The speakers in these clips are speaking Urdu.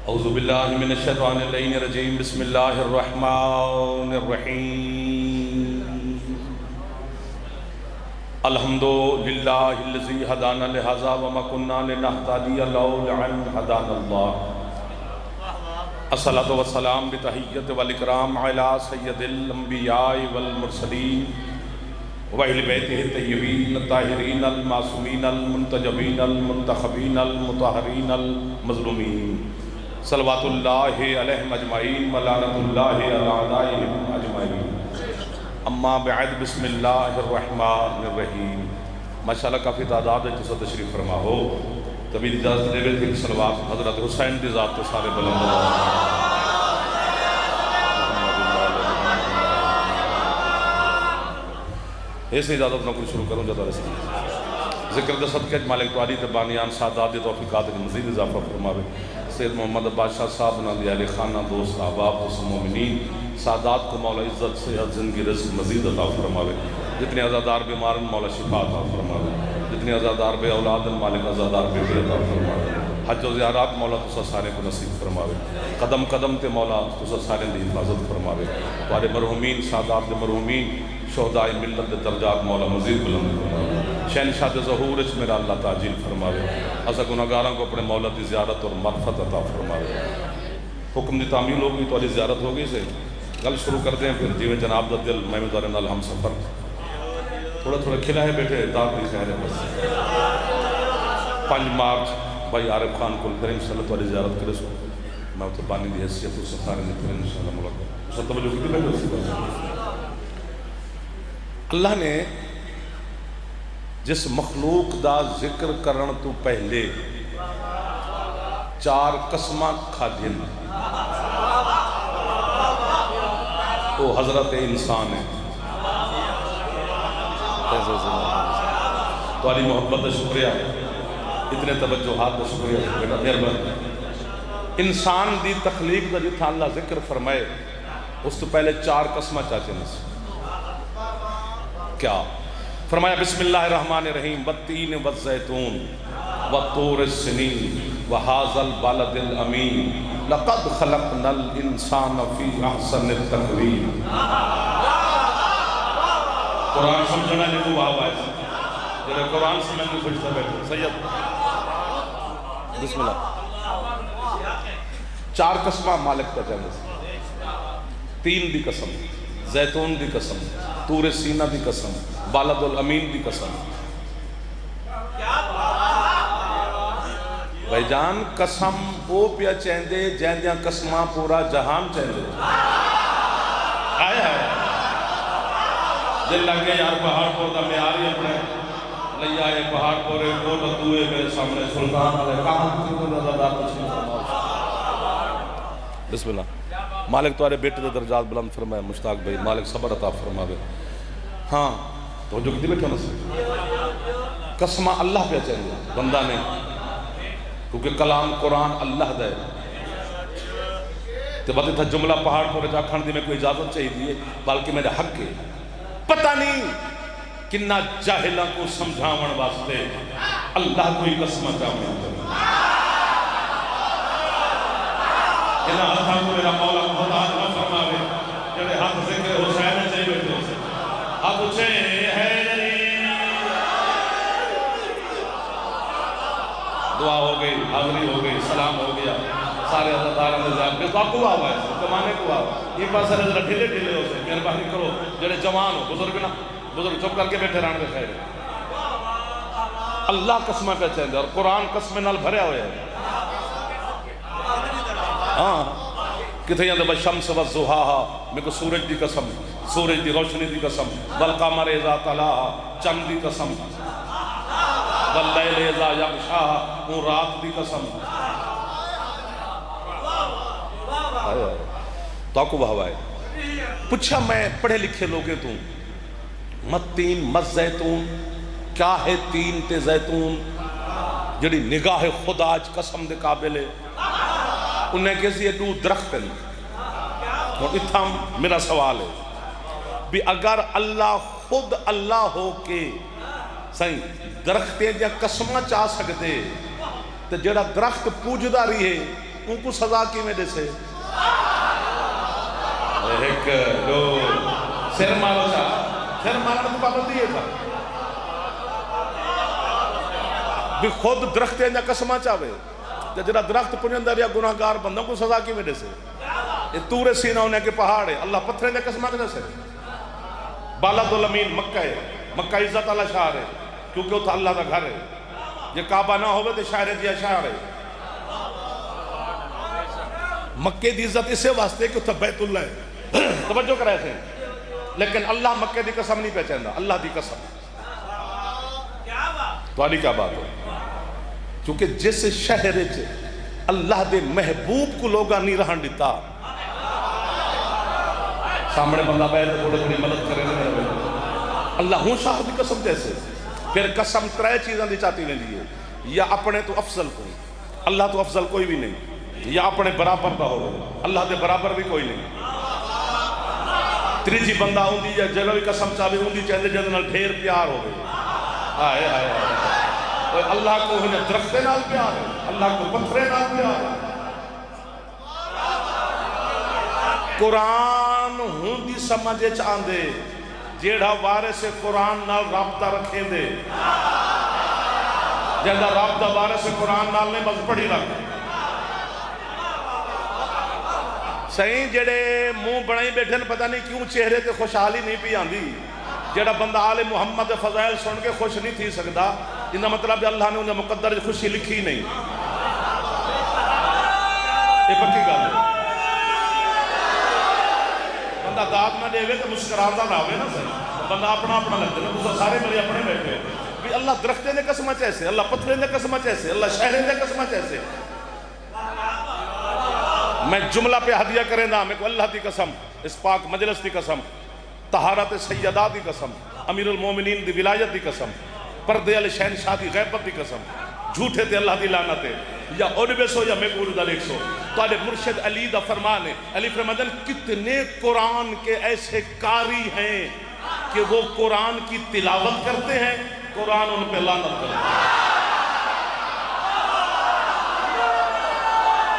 اعوذ باللہ من الشیطان اللعین الرجیم بسم اللہ الرحمن الرحیم الحمدللہ الذی ہدانا لہذا وما کنا لنہتدی لولا ان ہدانا اللہ الصلاۃ والسلام بتحیت والاکرام علی سید الانبیاء والمرسلین وأہل بیتہ الطیبین الطاہرین المعصومین المنتجبین المنتخبین المطہرین المظلومین صلوات اللہ علیہم اجمعین ولعنۃ اللہ علی اعدائہم اجمعین اما بعد بسم اللہ الرحمن الرحیم۔ ماشاءاللہ کافی تعداد ہے جس سے تشریف فرما ہو تبھی اجازت دے گئے تھے صلوات حضرت حسین کی ذات کے سارے بلند ایسے اجازت نہ کچھ شروع کروں جاتا رسول ذکر دے صدقے مالک تواری تبانیان سعداد توفیقات کے مزید اضافہ فرماوے۔ سید محمد بادشاہ صاحب نادی علی خانہ دوست احباب دوست مومنین سعداد کو مولا عزت صحت زندگی رزق مزید عطا فرماوے۔ جتنے عزادار بیمارن مولا شفا عطا فرماوے، جتنے عزادار بے اولادن مالک عزادار بے بے عطا فرماوے۔ حج و زیارات مولا تسا سارے کو نصیب فرماوے، قدم قدم تے مولا تسا سارے دی حفاظت فرماوے۔ وارے مرحومین سعداد دے مرحومین شہداء ملت دے درجات مولا مزید بلند فرماوے۔ شہنشاہ دے ظہور اچ میرا اللہ تعجیل فرماوے، اسا گناہگاراں کو اپنے مولا دی زیارت اور معرفت عطا فرماوے۔ حکم دی تعمیل ہوگی تو علی زیارت ہوگی سے گل شروع کرتے ہیں، پھر جیویں جناب دا دل میں دارے نال ہم سفر تھوڑا تھوڑا کھلا ہے بیٹھے دار دی خیر ہے بس 5 مارچ بھائی عارف خان کل کریم صلی اللہ علیہ زیارت کرے سو میں تو بانی دی حیثیت اس سے سارے نے پھر انشاءاللہ ملاقات اس سے توجہ کی بیٹھے اسی بات۔ اللہ نے جس مخلوق دا ذکر کرن تو پہلے 4 قسمہ کھا دین وہ حضرت انسان ہے۔ تو علی محبت دا شکریہ، اتنے توجہات دا شکریہ بیٹا مہربان۔ انسان دی تخلیق دا جتھا اللہ ذکر فرمائے اس تو پہلے 4 قسمہ چاہتے ہیں کیا فرمایا؟ بسم اللہ الرحمن الرحیم والتین والزیتون والطور السنین وہذا البلد الامین لقد خلقنا الانسان فی احسن التقویم۔ قرآن سمجھنا نہیں کو آوا ہے جنہیں قرآن سمجھنے کو خوشتا بیٹھے سید بسم اللہ 4 قسمہ مالک کا جانے سے 3 دی قسم، زیتون دی قسم، طور سینہ دی قسم، بالد الامین دی قسم۔ بھائی جان قسم وہ پیا چیندے جیندیاں قسمہ پورا جہان چیندے آئے ہے دل لگے یار پہاڑ پر دا میاری اپنے لئی آئے پہاڑ پر ایک کوٹ دوئے میرے سامنے سلطان علیہ کہاں کی تو نظردار تشریف فرماؤ۔ بسم اللہ۔ مالک توارے بیٹے دے درجات بلند فرمائے مشتاق بھائی، مالک صبر عطا فرماوے۔ ہاں تو جو کتی بیٹھے ہونا سے قسمہ اللہ پہ چاہیے بندہ نے، کیونکہ کلام قرآن اللہ دے تو بات تھا جملہ پہاڑ پر جا کھڑ دی میں کوئی اجازت چاہیے دیئے بلکہ میرے حق ہے۔ پتہ نہیں کنہ جاہلہ کو سمجھاون واسطے اللہ کوئی قسمہ چاہنے چاہیے۔ کنہ ہتھا کو میرا مولا خدا نہ فرماوے جڑے ہاتھ ذکر حسین چاہیے بیٹھے سے اب اچھے ہے دعا ہو گئی، حاضری ہو گئی، سلام ہو گیا، سارے اللہ تعالیٰ نے ذات پہ تو آپ کو آوا ہے کمانے کو آوا یہ پاس ہے ذرا ڈھلے ڈھلے ہو سے مہربانی کرو جڑے جوان ہو بزرگ نہ بزرگ چپ کر کے بیٹھے رہنے دے خیر اللہ قسمہ پہ چاہتے اور قرآن قسمہ نال بھریا ہوئے ہیں۔ ہاں کتھے یہاں دے بشمس والضحاہا میں کو سورج دی قسم، سورج دی روشنی دی قسم، والقمر اذا طلاہا چند دی قسم، واللیل اذا یغشاہا وہ رات دی قسم۔ تو آپ کو بہوائے پوچھا میں پڑھے لکھے لوگے تو مت تین مت زیتون کیا ہے تین تے زیتون جڑی نگاہ خدا آج قسم دے قابل ہے انہیں کیسی ہے 2 درخت ہیں اور اتھا میرا سوال ہے بھی اگر اللہ خود اللہ ہو کے صحیح درختیں جا قسمہ چاہ سکتے تو جڑا درخت پوجدہ رہی ہے ان کو سزا کی میں دے سے ایک دو سر مارو چاہ سر مارنے تو پابندی ہے تھا بھی خود درخت ہے قسمہ چاہوے جڑا درخت پنجندر یا گناہگار بندوں کو سزا کی میں دے سے یہ تور سینہ ہونے کے پہاڑ ہے اللہ پتھرے نے قسمہ کے دے سے بالد الامین مکہ ہے مکہ عزت اللہ شہر ہے کیونکہ وہ اللہ کا گھر ہے یہ کعبہ نہ ہوئے تو شاعر دیا شاعر ہے مکہ دی عزت اسے واسطے کہ وہ بیت اللہ ہے توجہ کرائے تھے لیکن اللہ مکہ دی قسم نہیں پہچاندہ اللہ دی قسم تو علی کیا بات ہے کیونکہ جس شہر اللہ دے محبوب کو لوگا نہیں رہن دیتا سامنے بندہ بیٹھ تھوڑے تھوڑی مدد کرے اللہ ہوں شاہ دی قسم جیسے پھر قسم ترے چیزیں دی چاہتی میں لیے یا اپنے تو افضل کوئی اللہ تو افضل کوئی بھی نہیں یا اپنے برابر دا ہو اللہ دے برابر بھی کوئی نہیں تریجی بندہ ہوں دی یا جلوی قسم چاہے ہوں دی چاہتے جنرل ڈھیر پیار ہو گئی آئے آئے آئے اللہ کو انہیں درختے نال پیار ہے اللہ کو پتھرے نال پیار ہے قرآن ہوں دی سمجھے چاندے جیڑا وارث قرآن نال رابطہ رکھے دے جیڑا رابطہ وارث قرآن نال نے بس پڑھی رکھے صحیح جیڑے منہ بڑھائی بیٹھے نے پتہ نہیں کیوں چہرے تے خوشحالی نہیں پی آندی جیڑا بندہ آل محمد فضائل سن کے خوش نہیں تھی سکتا انہا مطلب اللہ نے انہیں مقدر خوشی لکھی نہیں یہ پکی گا ہے بندہ داد میں دے گئے تو مسکراردہ نہ ہوئے نا صحیح بندہ اپنا اپنا لگتے ہیں دوسرا سارے میرے اپنے بیٹھے بھی اللہ درختے نے قسمہ چیسے اللہ پتھرے نے قسمہ چیسے اللہ شہرے نے قسمہ چیسے میں جملہ پہ ہدیہ کریں دا میں کو اللہ دی قسم اس پاک مجلس دی قسم طہارت سیدہ دی قسم امیر المومنین دی ولایت دی قسم پردے علی شہنشاہ دی غیبت دی قسم جھوٹے تے اللہ دی لعنت ہے یا اونبے سو یا میں کو اردہ لیک سو تو آلے مرشد علی دا فرمان ہے علی فرمادن کتنے قرآن کے ایسے قاری ہیں کہ وہ قرآن کی تلاوت کرتے ہیں قرآن ان پہ لعنت کرتے ہیں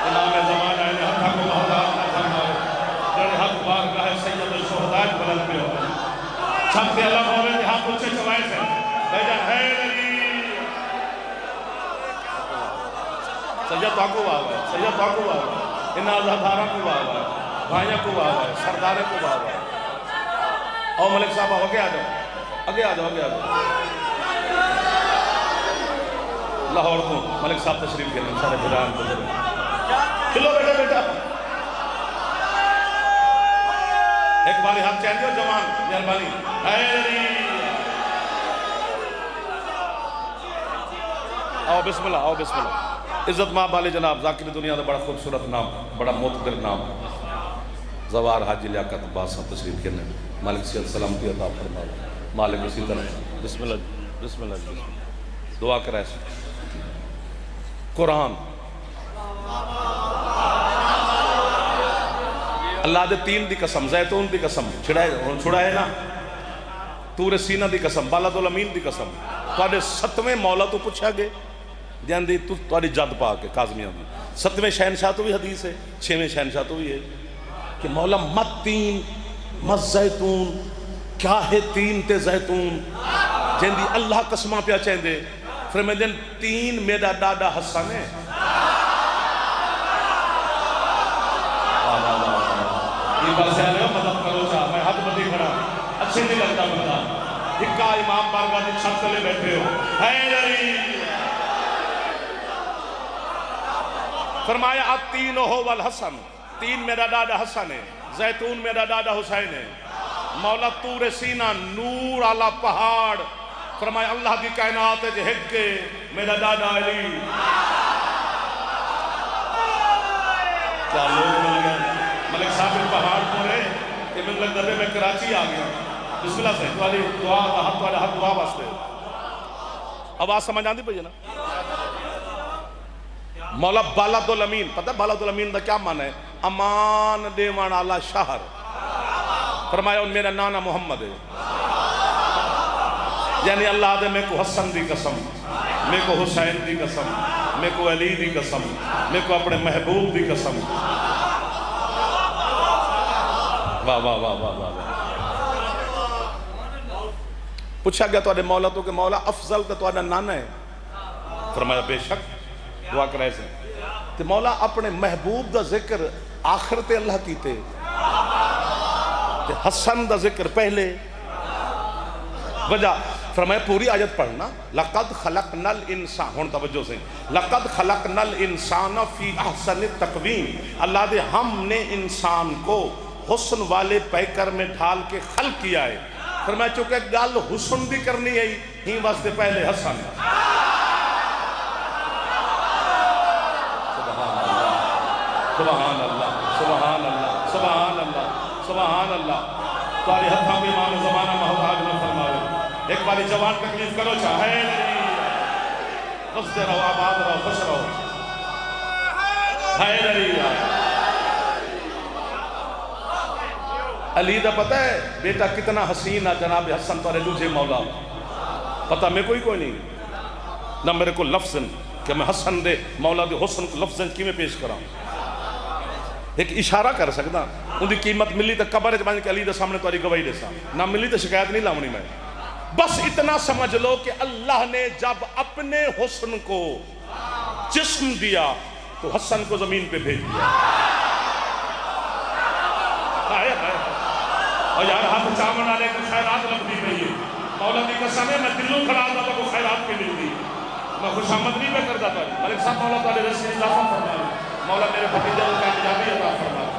امام زمان آئے حقہ کو بہتار نہ فرمائے جڑے حق بارگاہ سید الشہداء بلند پہ ہوئے چھپتے اللہ ہوئے جہاں پوچھے چوائے سے بیجا ہے علی سید آکو آگا ہے سید آکو آگا ہے انہا زہدارہ کو آگا ہے بھائیاں کو آگا ہے سردارے کو آگا ہے اور ملک صاحبہ ہو گیا جاؤ اگے آجاؤ اگے آجاؤ لاہور کو ملک صاحب تشریف کے لئے سارے بھران کو ضرور چلو بیٹا بیٹا ایک باری ہاتھ چاہتے ہو جوان مہربانی حیدری آؤ بسم اللہ آؤ بسم اللہ عزت ماں بالی جناب ذاکر دنیا دا بڑا خوبصورت نام بڑا معتبر نام زوار حاجی لیاقت عباس صاحب تشریف کے لئے مالک سید سلامتی عطا فرماؤ مالک اسی طرح بسم اللہ بسم اللہ دعا کرائے قرآن اللہ دے تین دی قسم زیتون دی قسم چھڑائے نا تور سینہ دی قسم بالد الامین دی قسم تو آدھے ستویں مولا تو پوچھا گئے جان دی تو آدھے جد پا کے کازمیاں دی ستویں شہنشاہ تو بھی حدیث ہے چھویں شہنشاہ تو بھی ہے کہ مولا مت تین مت زیتون کیا ہے تین تے زیتون جان دی اللہ قسمہ پیا چاہیں دے فرمیدن تین میرا ڈاڈا حسن ہے یہ بات سے آنے ہو مدد کرو چاہ میں ہاتھ بدی کھڑا اچھے نہیں لگتا بندہ ہکا امام بارگاہ دی چھت لے بیٹھے ہو حیدری فرمایا التین ہو والحسن تین میرا ڈاڈا حسن ہے زیتون میرا ڈاڈا حسین ہے مولا تور سینہ نور علا پہاڑ فرمایا اللہ کی کائنات ہے جو ہکے میرا ڈاڈا علی کیا لوگ مل گئے ملک صاحب پہاڑ پر ہے کہ من لگ دبے میں کراچی آگیا بسم اللہ سے توالی دعا والا حق دعا واسطے آواز سمجھ آن دی پہیے نا مولا بالد الامین پتہ بالد الامین دا کیا معنی ہے امان دیوان آلہ شہر فرمایا ان میرا نانا محمد ہے یعنی اللہ دے میں کو حسن دی قسم میں کو حسین دی قسم میں کو علی دی قسم، میں کو اپنے محبوب دی قسم۔ واہ واہ واہ واہ واہ۔ پوچھا گیا تو مولا تو کہ مولا افضل تو نانا ہے؟ فرمایا بے شک، دعا کرائے سے تو مولا اپنے محبوب دا ذکر آخرت اللہ کیتے، حسن دا ذکر پہلے، وجہ فرمایا پوری آیت پڑھنا، لَقَدْ خَلَقْنَا الْإِنسَانَ، ہون توجہ سے، لَقَدْ خَلَقْنَا الْإِنسَانَ فِي أَحْسَنِ تَقْوِيمٍ، اللہ دے ہم نے انسان کو حسن والے پیکر میں ڈھال کے خلق کیا ہے۔ فرمایا چونکہ گل حسن بھی کرنی ہے ہی واسطے پہلے حسن۔ سبحان اللہ سبحان اللہ سبحان اللہ سبحان اللہ۔ تاری ہتھاں بھی ایمان زمانہ محتاج نہ فرماوے۔ ایک باری جوان تکلیف کرو چاہے خوشتے رہو، آباد رہو، خوش رہو۔ حیدری علی دا پتہ ہے بیٹا کتنا حسین ہے جناب حسن تارے دوجے مولا، پتہ میں کوئی نہیں نہ میرے کو لفظ کہ میں حسن دے مولا دے حسن کو لفظ کی میں پیش کراں، ایک اشارہ کر سکتا ان دی قیمت ملی تو قبر جبان کہ علی دے سامنے تاری گواہی دے سا، نہ ملی تو شکایت نہیں لاؤنی میں۔ بس اتنا سمجھ لو کہ اللہ نے جب اپنے حسن کو جسم دیا تو حسن کو زمین پہ بھیج دیا۔ اور یار ہاتھ چامن آلے کو خیرات لگ دی گئی ہے، مولا دی قسم ہے میں دلوں کھڑا آتا کو خیرات پہ مل دی، میں خوش آمد نہیں میں کرتا تھا۔ ملک صاحب مولا تعالی رسی اضافہ فرمائے، مولا میرے بھتیجہ کو کامیابی عطا فرمائے۔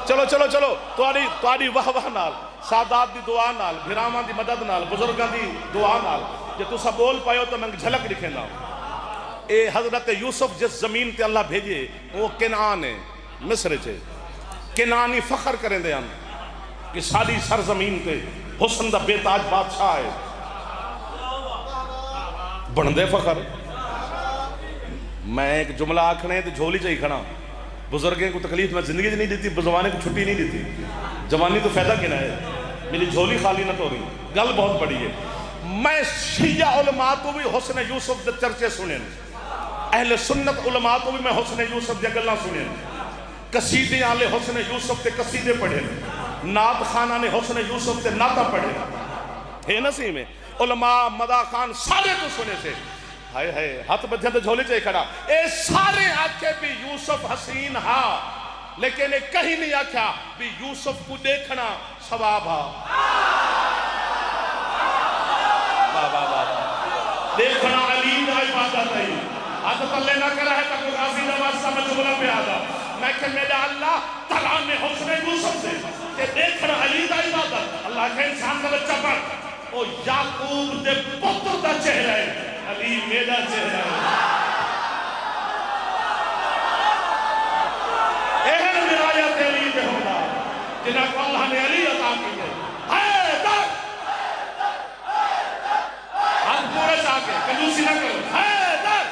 چلو چلو چلو تاری واہ واہ نال، سادات دی دعا نال، بھراواں دی مدد نال، بزرگاں دی دعا نال جے تسا بول پائے ہو تو میں جھلک لکھے نا۔ اے حضرت یوسف جس زمین تے اللہ بھیجے وہ کنعان ہے، مصر چھے، کنعانی فخر کریں دے ہم کہ ساری سرزمین تے حسن دا بے تاج بادشاہ ہے، بن دے فخر۔ میں ایک جملہ آکھنے تو جھولی چاہی کھڑا، بزرگیں کو تکلیف میں زندگی نہیں دیتی، بزوانے کو چھٹی نہیں دیتی، جوانی تو فائدہ کنا ہے، میری جھولی خالی نہ تو رہی، گل بہت بڑی ہے۔ میں شیعہ علماء تو بھی حسن یوسف دے چرچے سنیں، اہل سنت علماء تو بھی میں حسن یوسف دے گلہ سنیں، قصیدے آلے حسن یوسف تے قصیدے پڑھیں، نعت خانہ نے حسن یوسف تے نعتہ پڑھیں، ہے نسی میں علماء مدہ خان سارے تو سنے سے ہائے ہائے ہاتھ بدھیں تو جھولے چاہے کھڑا، اے سارے آکھے بھی یوسف حسین ہاں، لیکن ایک کہیں نہیں آکھا بھی یوسف کو دیکھنا ثواب ہاں، دیکھنا علی دا عبادت ہے، آج پلے نہ کرا ہے تک غازی نواز سمجھ جملہ پہ آدھا، میں کہ میرا اللہ تعالیٰ نے حسن یوسف سے کہ دیکھنا علی دا عبادت، اللہ کے انسان کا بچہ پر او یعقوب دے پتر دا چہرہ ہے، علی میرا چہرہ ہے، اہن مرایت علی دے ہوگا جنہاں کو اللہ نے علی عطا کی ہے، حیدر ہاتھ پورے چاہتے کنجوسی نہ کرو، حیدر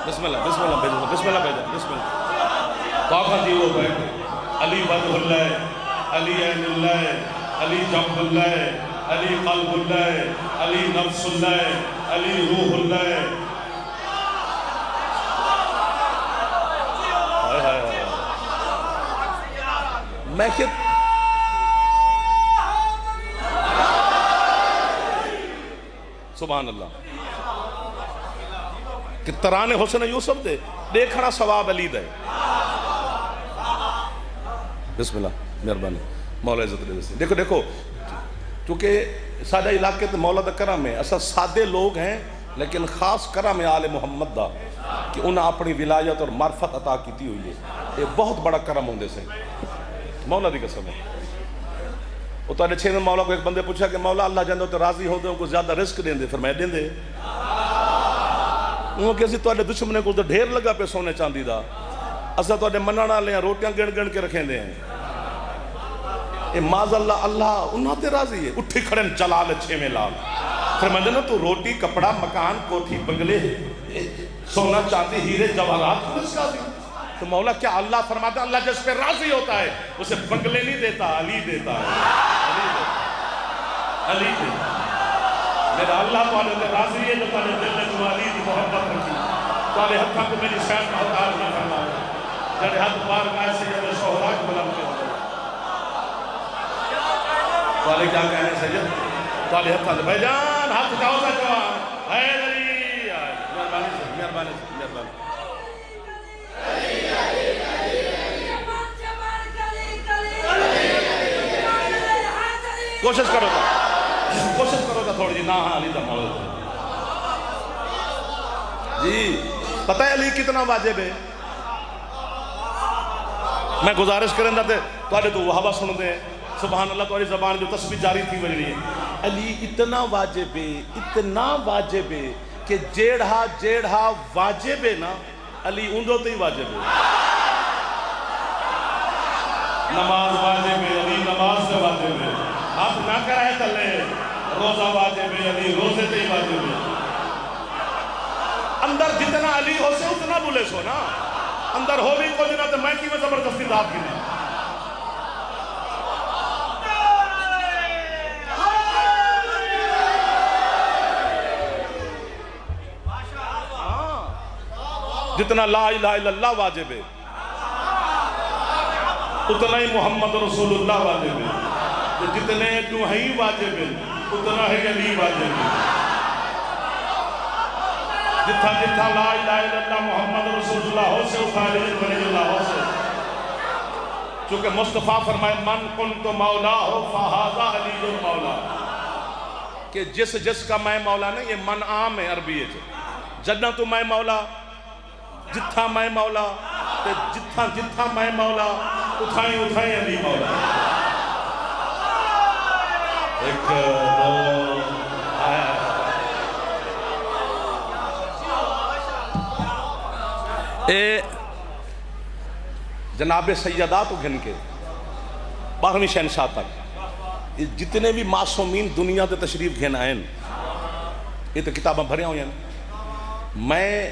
بسم اللہ بسم اللہ بسم اللہ بسم اللہ بسم اللہ طاقت ہی وہ بیٹھے، علی وجہ اللہ، علی عین اللہ، علی جنب اللہ، علی قلب اللہ، علی نفس اللہ، علی روح اللہ۔ میں کہ سبحان اللہ کہ ترانے حسن یوسف دے دیکھنا ثواب علی دے۔ بسم اللہ مہربانی مولا عزت دے سے دیکھو دیکھو چونکہ سادہ علاقے تے مولا دا کرم ہے، اصلا سادے لوگ ہیں لیکن خاص کرم ہے آل محمد دا کہ انہیں اپنی ولایت اور معرفت عطا کیتی ہوئی ہے، یہ بہت بڑا کرم ہوندے سے مولا دی قسم ہے۔ وہ تو چھے میں مولا کو ایک بندے پوچھا کہ مولا اللہ جاندے تو راضی ہو دے ان کو زیادہ رزق دیں دے، فرمائے دیں دے، انہوں کہسی تو دشمنے کو تو ڈھیر لگا پہ سونے چاندی دا، اصلا تو منانا لیں روٹیاں گن گن کے رکھیں دے ہیں، اے ماذ اللہ اللہ انہوں تے راضی ہے، اٹھی کھڑیں جلال چھے میں لال، فرمائے نا تو روٹی کپڑا مکان کوٹھی بنگلے سونا چاندی ہیرے جواہرات کو رزق دی، تو مولا کیا اللہ فرماتا ہے اللہ جس پہ راضی ہوتا ہے اسے بنگلے نہیں دیتا، علی دیتا ہے، علی دیتا ہے۔ میرا اللہ تو علی راضی ہے جو تعالی دل نے جو علی دی محبت رکھی، تو علی حتیٰ کو میری شاید محتاج نہ کرنا ہو جڑے حد بارگاہ سید شہداء کو بلند کے ہوتے تو علی کیا کہنے سید تو علی حتیٰ بھائی جان ہاتھ اٹھاؤ سا جوان اے علی مہربانی سے مہربانی سے مہربانی کوشش کرو گا تھوڑی جی نا ہاں علی دا مولا جی پتہ ہے علی کتنا واجب ہے میں گزارش کریں تے تو وہابہ سن دیں سبحان اللہ تمہاری زبان جو تسبیح جاری تھی وجہ ہے علی اتنا واجب ہے کہ جیڑھا واجب ہے نا علی اندو تے ہی واجب ہے نماز واجب ہے علی نماز کا واجب ہے آپ نہ کرائے تلے روزہ واجب ہے علی روزے تے ہی واجب ہے اندر جتنا علی ہو سے اتنا بولے سو نا اندر ہو بھی کوئی نہ تو میں کی میں زبردستی داد کی نہیں جتنا لا الہ الا اللہ واجب ہے اتنا ہی محمد رسول اللہ واجب ہے جتنے دوہی واجب ہے اتنا ہی علی واجب ہے جتھا لا الہ الا اللہ محمد رسول اللہ ہو سے اتھا علی ولی اللہ ہو سے چونکہ مصطفیٰ فرمائے من کنت مولا ہو فہذا علی المولا کہ جس کا میں مولا نہیں یہ من عام ہے عربی ہے جنہ تو میں مولا جتھا میں مولا جتھا میں مولا اتھائیں علی مولا ایک دو اے جناب سیدہ تو گھن کے 12ویں شہنشاہ تک جتنے بھی معصومین دنیا تے تشریف گھن آئیں یہ تو کتاباں بھریا ہوئی ہیں میں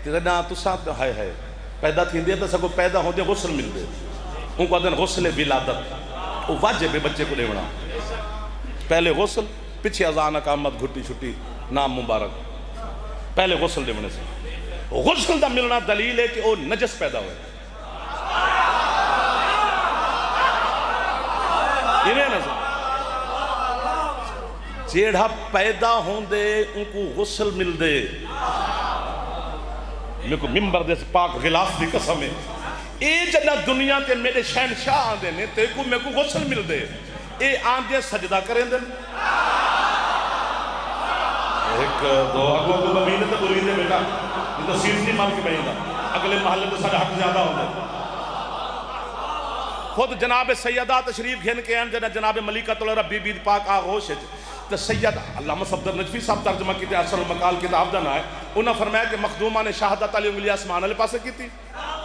تیرنا تساں ہے پیدا تھی دے تو سکو پیدا ہو دے غسل مل دے ان کو دن غسل ولادت وہ واجب ہے بچے کو لیونا پہلے غسل پچھے اذان اقامت گھٹی چھٹی نام مبارک پہلے غسل لیونے سے غسل دا ملنا دلیل ہے کہ وہ نجس پیدا ہوئے انہیں نظر جیڑھا پیدا ہوں دے ان کو غسل مل دے میں کو ممبر دے پاک غلاف دی قسم ہے اے جنہ دنیا تے میرے شہنشاہ آن دے نے تے کو میں کو غسل مل دے اے آن دے سجدہ کریں دے ایک دو اگوں کو ممینہ تے بولی دے بیٹا یہ تو سیرز نہیں مان کے بہی دا اگلے محلے تو سارے حق زیادہ ہوں دے خود جناب سیدہ تشریف گھن کے ہیں جناب ملکۃ العرب بی بی پاک آغوش ہے تو سید علامہ صفدر نجفی صاحب ترجمہ کی تھی اثر المقال کتاب دن آئے انہوں نے فرمایا کہ مخدومہ نے شہادت علی انگلی اسمان علیہ پاسے کی تھی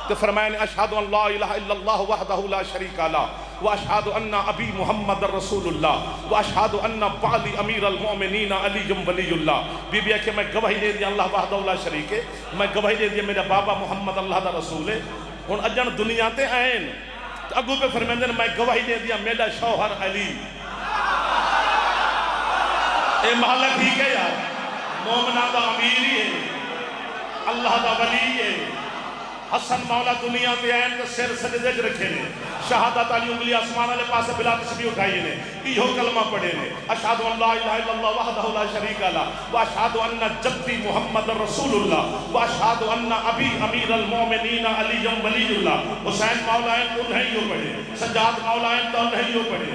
تو فرمایا نے اشہدو ان لا الہ الا اللہ وحدہ لا شریک لا واشہدو ان ابی محمد رسول اللہ واشہدو ان بالی امیر المؤمنین علی ولی اللہ بی بی ہے کہ میں گواہی دے دیا اللہ وحدہ لا شریک ہے میں گواہی دے دیا میرا بابا محمد اللہ دا رسول ہے ان اجن دنیا تے آئین تو اگو پہ فرمائیں میں گواہی دے دیا میرا شوہر علی اے محلہ ٹھیک ہے یار مومنہ دا امیر ہی ہے اللہ دا ولی ہے حسن مولا دنیا تے آئین کے سر سجدے جو رکھے نے شہادت علی انگلی اسمان علیہ پاسے بلا تسبیح اٹھائی نے ایہو کلمہ پڑھے نے اشہدو ان لا الہ الا اللہ وحدہ لا شریک له واشہدو ان جدی محمد رسول اللہ واشہدو ان ابی امیر المومنین علی ولی اللہ حسین مولا ہیں تو نہیں ہو پڑھے سجاد مولا ہیں تو نہیں ہو پڑھے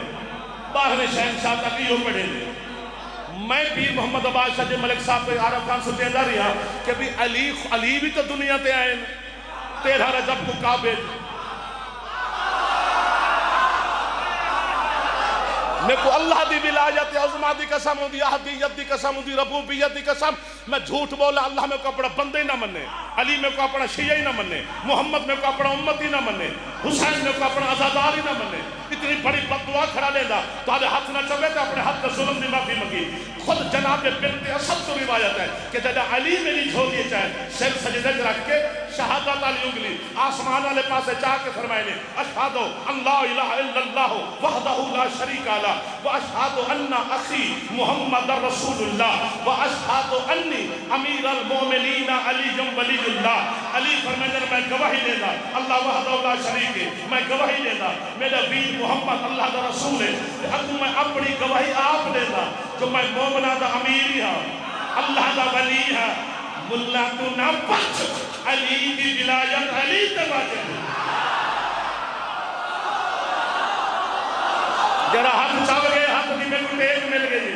باہر شہنشاہ تک ہی ہو پڑھے میں پیر محمد عباس شاہ ملک صاحب پہ عارف خان سوچے دا رہا کہ بھی علی بھی تو دنیا تے آئے 13 رجب کو کعبے میں کو اللہ دی ولایت عظمہ دی قسم دی احدیت دی قسم دی ربوبیت دی قسم میں جھوٹ بولا اللہ میں کو اپنا بندے نہ مننے علی میں کو اپنا شیعہ نہ مننے محمد میں کو اپنا امتی نہ مننے حسین میں کو اپنا عزاداری نہ مننے اتنی بڑی بددعا کھڑا لیندہ تو آدھے ہاتھ نہ چوے تو اپنے ہاتھ ظلم دی معافی مگی خود جناب بنت اسد تو روایت ہے کہ جب علی میری جھولی چاہے سر سجدہ رکھ کے شہادت علی انگلی آسمان والے پاسے چاہ کے فرمائے نے اشہدو ان لا الہ الا اللہ وحدہ لا شریک لہ واشہدو ان اخی محمد رسول اللہ واشہدو انی امیر المومنین علی ولی اللہ۔ علی فرمائے میں گواہی دینا اللہ وحدہ لا شریک ہے، میں گواہی دینا میرا ویر محمد اللہ دا رسول ہے، اگو میں اپنی گواہی آپ دینا جو میں مومنہ دا امیر ہی ہاں، اللہ دا ولی ہے، ملا تو نہ بچ علی کی ولایت علی تے واجب ہے۔ جڑا ہاتھ چاہ گئے ہاتھ دی میں کو ٹیک مل گئی،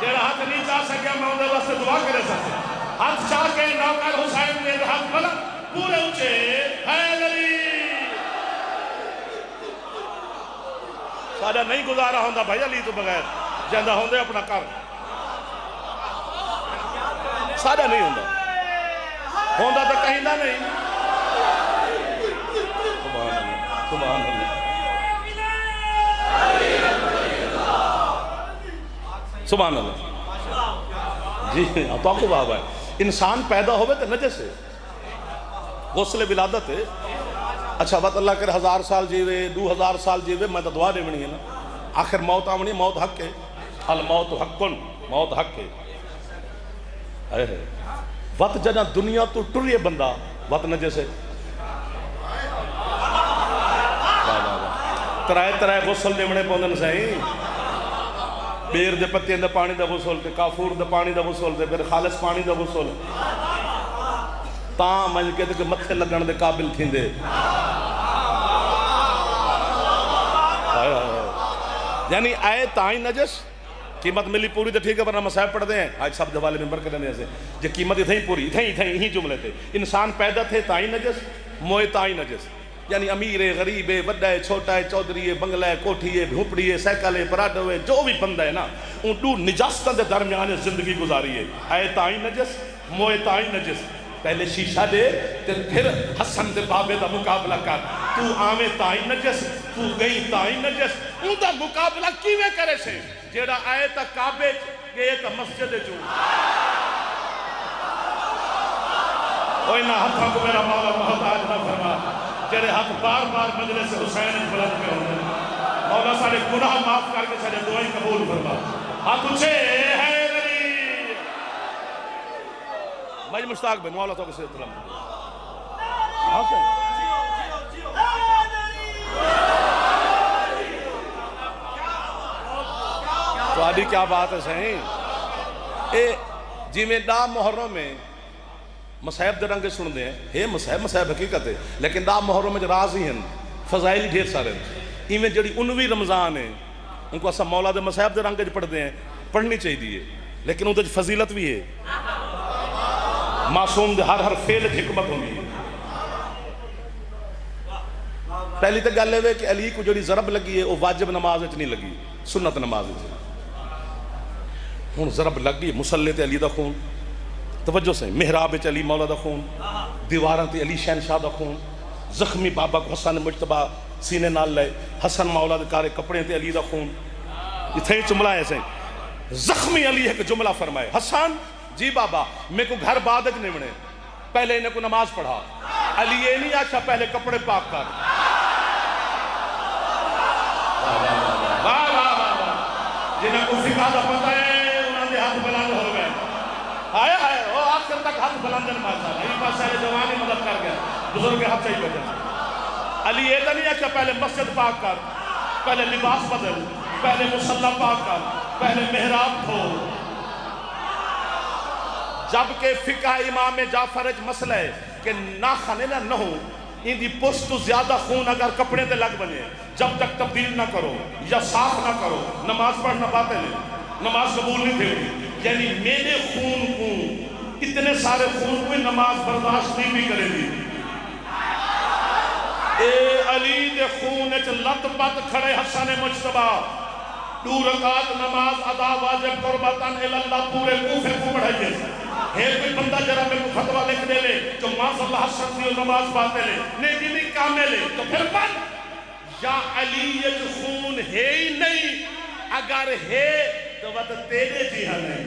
جڑا ہاتھ نہیں چاہ سکیا میں اندر واسطے دعا کرے سکتے، ہاتھ چاہ کے نوکر حسین نے ہاتھ بلا پورے اونچے ہے علی سارا نہیں گزارا ہوندہ بھائی علی تو بغیر جاندہ ہوندے اپنا کر سارا نہیں ہوندہ ہوندہ تو کہیں نہ نہیں سبحان اللہ سبحان اللہ جی تو آپ کو بابا ہے انسان پیدا ہوئے تو نجس ہے غسل ولادت ہے اچھا بات اللہ کر 1000 سال جیوے 2000 سال جیوے میں تو دعا دے بنی ہے نا آخر موت آمنی موت حق ہے الموت حقن موت حق ہے وقت جنا دنیا تو ٹریے بندہ وقت نجس ہے ترائے غسل دے بنے پوندن سائیں بیر دے پتیاں دے پانی دا غسل تے کافور دے پانی دا غسل تے پھر خالص پانی دا غسل تاں میں کہتے کہ متھے لگن دے قابل تھیں دے یعنی آئے تائیں نجس قیمت ملی پوری تو ٹھیک ہے ورنہ مسائب پڑھ دیں آج سب دوالے ممبر کرنے ایسے جو قیمت اتھیں پوری اتھیں ہی جملے تھے انسان پیدا تھے تائیں نجس موئے تائیں نجس یعنی امیر غریب وڈا چھوٹا چودھری بنگلہ کوٹھی بھوپڑی سیکل پراڈو جو بھی بندہ ہے نا ان دو نجاستوں دے درمیان زندگی گزاری ہے آئے تائیں نجس موئے تائیں نجس پہلے شیشہ دے پھر حسن دے بابے دا مقابلہ کر تو آویں تائیں نجس تو گئی تائیں نجس ان دا مقابلہ کیویں کرے سے جیڑا آئے تا کعبے گئے تا مسجد جو اوہ انہا ہاتھوں کو میرا مولا محتاج نہ فرما جیڑے ہاتھ بار بار مجلس حسین بلند پہ ہونے مولا سارے گناہ معاف کر کے سارے دعائیں قبول فرما ہاتھ اچھے ہے میں مشتاق بن مولا تو کسی اطلاع ہاں سے تو آدھی کیا بات ہے صحیح جی میں دا محرم میں مسائب دے رنگے سن دیں ہے مسائب حقیقت ہے لیکن دا محرم میں جو راز ہی ہیں فضائلی ڈھیر سارے ہیں میں جڑی انوی رمضان ہے ان کو ایسا مولا دے مسائب دے رنگے جو پڑھ دیں پڑھنی چاہیے دیئے لیکن ان دے فضیلت بھی ہے معصوم دے ہر فعل حکمت ہوگی پہلی تک گل ہے کہ علی کو جڑی ضرب لگی ہے وہ واجب نماز نہیں لگی سنت نماز ہوں ضرب لگی مسلح تے علی دا خون توجہ سے محراب علی مولا دا خون دیواراں تے علی شہنشاہ دا خون زخمی بابا کو حسن مجتبہ سینے نال لے حسن مولا دے کارے کپڑے تے علی دا خون اتھے جملہ ایسے زخمی علی ہے کہ جملہ فرمائے حسن جی بابا میں کو گھر بادک نہیں بنے پہلے انہیں کو نماز پڑھا علی یہ نہیں آچھا پہلے کپڑے پاک کر جنہیں کو فقہ دا پتہ ہے انہوں نے ہاتھ بلند ہو گئے آئے وہ آخر تک ہاتھ بلند نماز ہے یہ پاس سارے جوانی مدد کر گئے بزرگ ہاتھ چاہیے بجن علی یہ نہیں آچھا پہلے مسجد پاک کر پہلے لباس بدل پہلے مصلی پاک کر پہلے محراب دھو جبکہ فقہ امام جعفر مسئلہ ہے کہ ناخنے نہ ہو ان دی پوست زیادہ خون اگر کپڑے تے لگ بنے جب تک تبدیل نہ کرو یا صاف نہ کرو نماز پڑھنا باطل ہے نماز قبول نہیں تھی یعنی میرے خون کو اتنے سارے خون کو نماز برداشت نہیں بھی کرے دی اے علی دے خون اچھ لط پت کھڑے حسن مجتبہ 2 رکعت نماز ادا واجب قربتاً اللہ پورے کوفے کو پڑھائیے ہے کوئی بندہ جرہ میں کو فتوہ لکھ دے لے جو ماذا اللہ حسن دیو نماز پاتے لے نہیں نہیں کامے لے تو پھر من یا علی خون ہے ہی نہیں اگر ہے تو وہ تیرے جی ہاں نہیں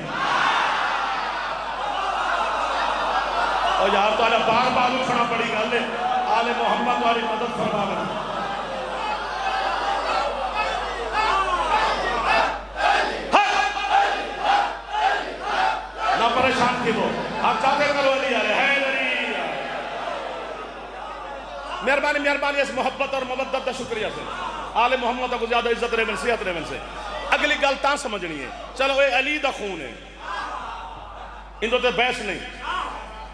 اور یار تو بار بار اٹھنا پڑی گل ہے آل محمد والی مدد فرماوے نہ پریشان تھی وہ آپ چاہتے کرو علی آ رہے ہیں مہربانی اس محبت اور مودت کا شکریہ سے آل محمد کو زیادہ عزت رہے من صحت رہے من سے اگلی گل تاں سمجھنی ہے چلو اے علی دا خون ہے ان تو بحث نہیں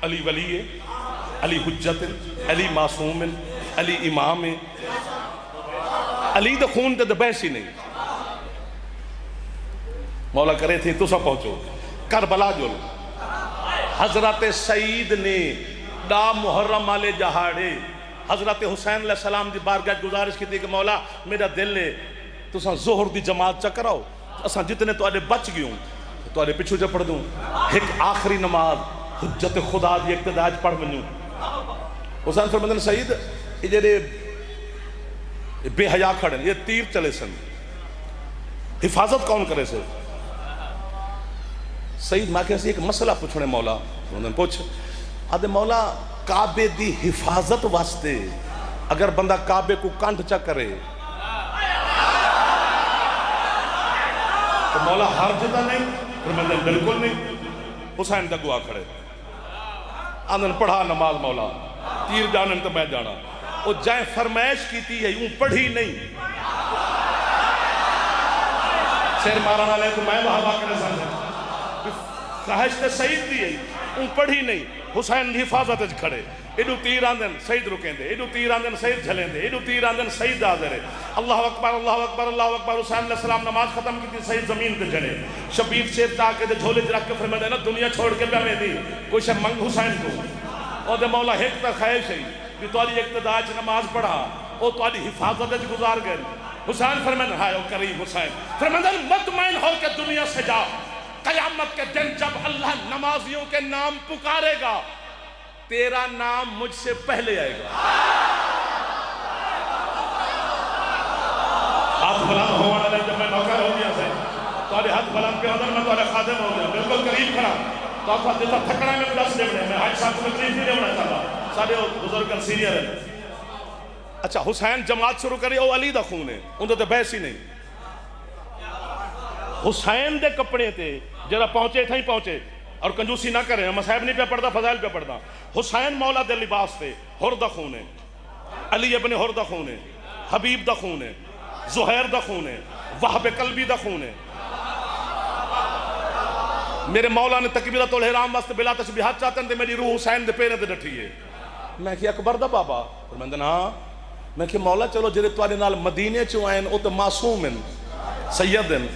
علی ولی ہے علی حجت علی معصوم علی امام علی دا خون تے بحث ہی نہیں مولا کرے تھے تو سب پہنچو کربلا جو حضرت سعید نے دا محرم والے جہاڑے حضرت حسین علیہ السلام دی بارگاہ گزارش کی تھی کہ مولا میرا دل ہے تو ساں ظہر دی جماعت چکراؤ اساں جتنے تو آدھے بچ گئوں تو آدھے پچھو جا پڑھ دوں ایک آخری نماز حجت خدا دی اقتداج پڑھ منوں حسین فرمندن سعید یہ جڑے بے حیا کھڑے یہ تیر چلے سن حفاظت کون کرے سے سعید ماں کہا سی ایک مسئلہ پوچھنے مولا انہوں نے پوچھ آدھے مولا کعبے دی حفاظت واسطے اگر بندہ کعبے کو کانٹ چا کرے تو مولا ہر جتا نہیں فرمایا بالکل نہیں حسین دا گواہ کھڑے آندن پڑھا نماز مولا تیر جانن تو میں جانا وہ جائیں فرمائش کی تھی ہے یوں پڑھی نہیں سیر مارانا لے تو میں وہاں باقی رسان خواہش تے سعید دی ہے یوں پڑھی نہیں حسین دی حفاظت اج کھڑے ایڈو تیر آندن سعید رکیں دے ایڈو تیر آندن سعید جھلیں دے ایڈو تیر آندن سعید آدھر ہے اللہ اکبر اللہ اکبر اللہ اکبر حسین علیہ السلام نماز ختم کی تھی سعید زمین تے جھلے شبیب شیر تاکے دے جھولے جرک کے فرمائے دے نا دنیا چھوڑ کے بیامے دی کوئی شب منگ حسین کو اور دے مولا ایک تا خواہش ہے کہ توالی اقتداج نماز پڑھا او توالی حفاظت اج گزار گئے حسین فرمائے ہائے او کریم حسین فرمائے مطمئن ہو کے دنیا سے جا قیامت کے دن جب اللہ نمازیوں کے نام پکارے گا تیرا نام مجھ سے پہلے آئے گا ہاتھ بلند ہونے لے جب میں نوکر ہو گیا سے توالی ہاتھ بلند پہ اندر میں توالی خادم ہو گیا بالکل قریب کھڑا تو آپ کا جتا تھکڑا میں مدس دے بڑے میں حاج صاحب کو تکلیف نہیں دے بڑا چاہتا سارے بزرگ سینئر ہیں اچھا حسین جماعت شروع کری او علی دا خون ہے ان تو بحث ہی نہیں حسین دے کپڑے تے جرا پہنچے تھا ہی پہنچے اور کنجوسی نہ کریں مصاحب نہیں پہ پڑھتا فضائل پہ پڑھتا حسین مولا دے لباس تے حر دا خون ہے علی ابن حر دا خون ہے حبیب دا خون ہے زہیر دا خون ہے وہب قلبی دا خون ہے میرے مولا نے تکبیرۃ الحرام واسطے بلا تشبیہات چاہتے ہیں میری روح حسین دے پیرے دے ڈٹھی ہے میں کہ اکبر دا بابا اور میں ہاں میں کہ مولا چلو جڑے تواڈے نال مدینے چوں آئیں او تے معصوم ہیں سید ہیں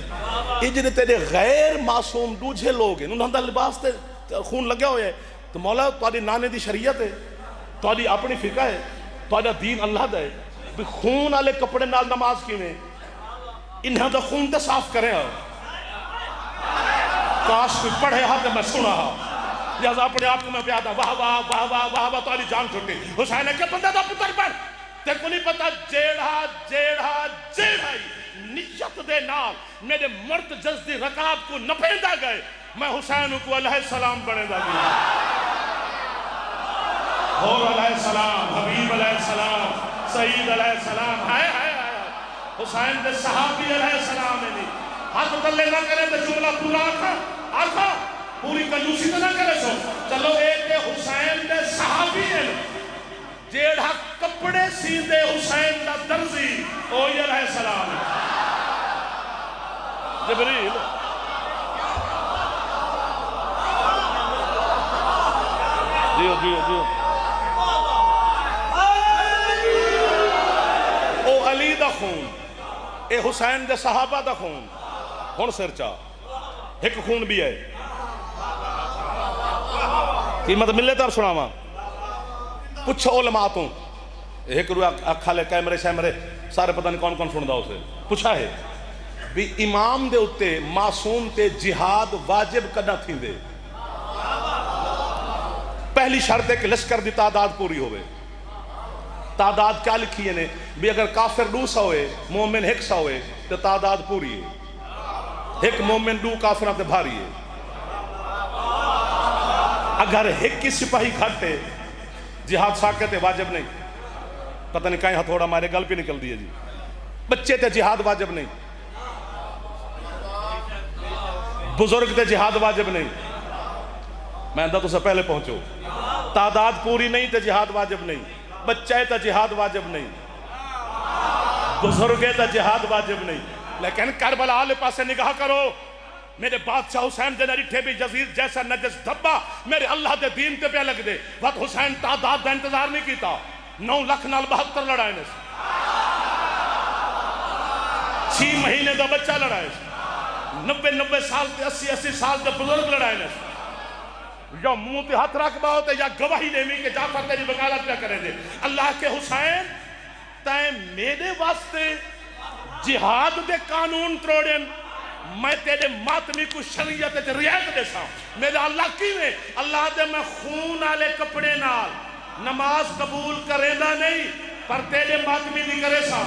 یہ جنہیں تیرے غیر معصوم دوجھے لوگ ہیں انہوں نے لباس تے خون لگیا ہوئے ہے تو مولا تواڈی نانے دی شریعت ہے تواڈی اپنی فقہ ہے تواڈا دین اللہ دا ہے خون والے کپڑے نال نماز کیویں انہاں دا خون تے صاف کرے ہاں کاش کوئی پڑھے ہاں تے میں سنا ہاں لہذا اپنے آپ کو میں پیادا واہ واہ واہ واہ واہ واہ تواڈی جان چھٹی حسین ہے کہ بندہ دا پتر پڑھ تے کو نہیں پتا جیڑھا نیت دے نال میرے مرد جزدی رکعت کو نپیندہ گئے میں حسین کو علیہ السلام بنے دا گیا حور علیہ السلام حبیب علیہ السلام سعید علیہ السلام ہائے حسین دے صحابی علیہ السلام نے ہاتھ تلے نہ کرے تو جملہ پورا آکھا پوری کنجوسی تو نہ کرے سو چلو ایک حسین دے صحابی ہیں جیڑھا کپڑے سیدھے حسین دا درزی اوہی علیہ السلام جبریل جیو او علی دا خون اے حسین دے صحابہ دا خون ہون سرچا ایک خون بھی ہے قیمت ملے تر سناما پچھو علماء تو ایک روح اکھا لے کیمرے شیمرے سارے پتہ نہیں کون کون سن دا اسے پوچھا ہے بھی امام دے اتے معصوم تے جہاد واجب کنا تھی دے پہلی شرط ہے کہ لشکر دی تعداد پوری ہوئے تعداد کیا لکھی ہے نے بھی اگر کافر 200 ہوئے مومن 100 ہوئے تو تعداد پوری ہے ایک مومن 2 کافران تے بھاری ہے اگر ایک سپاہی گھٹے جہاد ساکت واجب نہیں. پتہ نہیں کہیں ہتھوڑا مارے گل پہ نکل دیئے جی. بچے تے جہاد واجب نہیں, بزرگ تے جہاد واجب نہیں. میں اندہ تو سے پہلے پہنچو. تعداد پوری نہیں تے جہاد واجب نہیں, بچے تے جہاد واجب نہیں, بزرگ تے جہاد واجب نہیں. لیکن کربلا آلے پاسے نگاہ کرو, میرے بادشاہ حسین دے نریٹھے بھی جزیر جیسا نجس دھبا میرے اللہ دے دین تے پہ لگ دے. وقت حسین تعداد دا انتظار نہیں کیتا, 9 لاکھ نال 72 لڑائے نے, 6 مہینے دا بچہ لڑائے, 90 سال تے 80 سال تے بزرگ لڑائے نے. یا منہ تے ہاتھ رکھ باؤ تے یا گواہی دیوی کہ جعفر تیری وکالت پہ کریں دے. اللہ کے حسین تائیں میرے واسطے جہاد دے قانون تروڑیں, میں تیرے ماتمی کو شریعت تے رعایت دے ساں. میرا اللہ کی میں اللہ دے میں خون آلے کپڑے نال نماز قبول کرے نہ نہیں, پر تیرے ماتمی نہیں کرے ساں.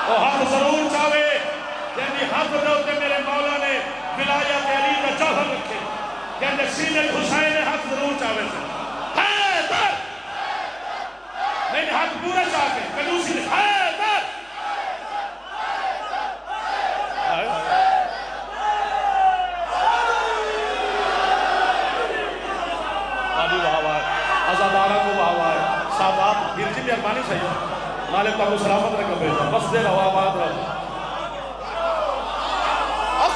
وہ حق ضرور چاہے یعنی حق دوتے میرے مولا نے ولایت علی کا جوہر رکھے, یعنی سینہ حسین نے حق ضرور چاہے سے حیدر نہیں حق پورا چاہے کلوسی نے حیدر آبی بہاوائے ازادارہ کو بہاوائے سادات گرجی میں ارمانی صحیح مالک پاکو سلامت رکھا بیٹا بس دے رہا آباد رہا.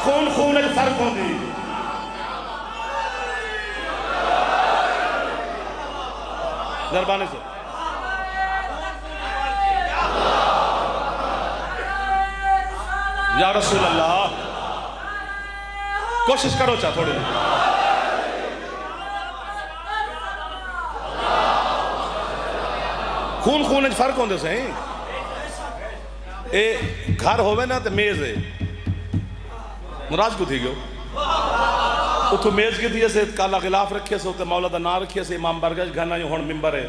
خون خون ایک فرق ہوں دی دربانے سے یا رسول اللہ کوشش کرو چاہ تھوڑے دی. خون خون ایک فرق ہوں دے سے اے گھر ہوئے نا تے میز ہے مراج کو تھی گئو اتھو میز کی تھی سے کالا غلاف رکھے سے اتھے مولا دا نا رکھے سے امام برگش گھنا جو ہون ممبر ہے.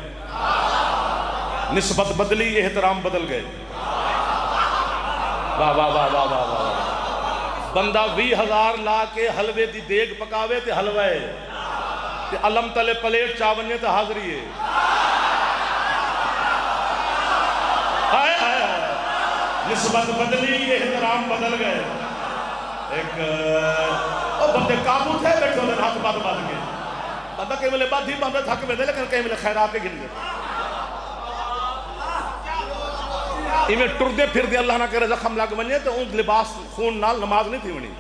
نسبت بدلی احترام بدل گئے. واہ واہ واہ واہ واہ واہ. بندہ 20,000 لا کے حلوے دی دیگ پکاوے تے حلوے تے علم تلے پلیٹ چاونے تے حاضری ہے. نسبت بدلی احترام بدل گئے. ایک بندے قابو تھے بیٹھے ہونے ہاتھ بات کے بندہ کئی ملے بات ہی بندے تھک میں دے لیکن کئی ملے خیرات گن گئے. ایمیں ٹردے پھر دے اللہ نہ کرے زخم لگ بنیے تو ان لباس خون نال نماز نہیں تھی منی.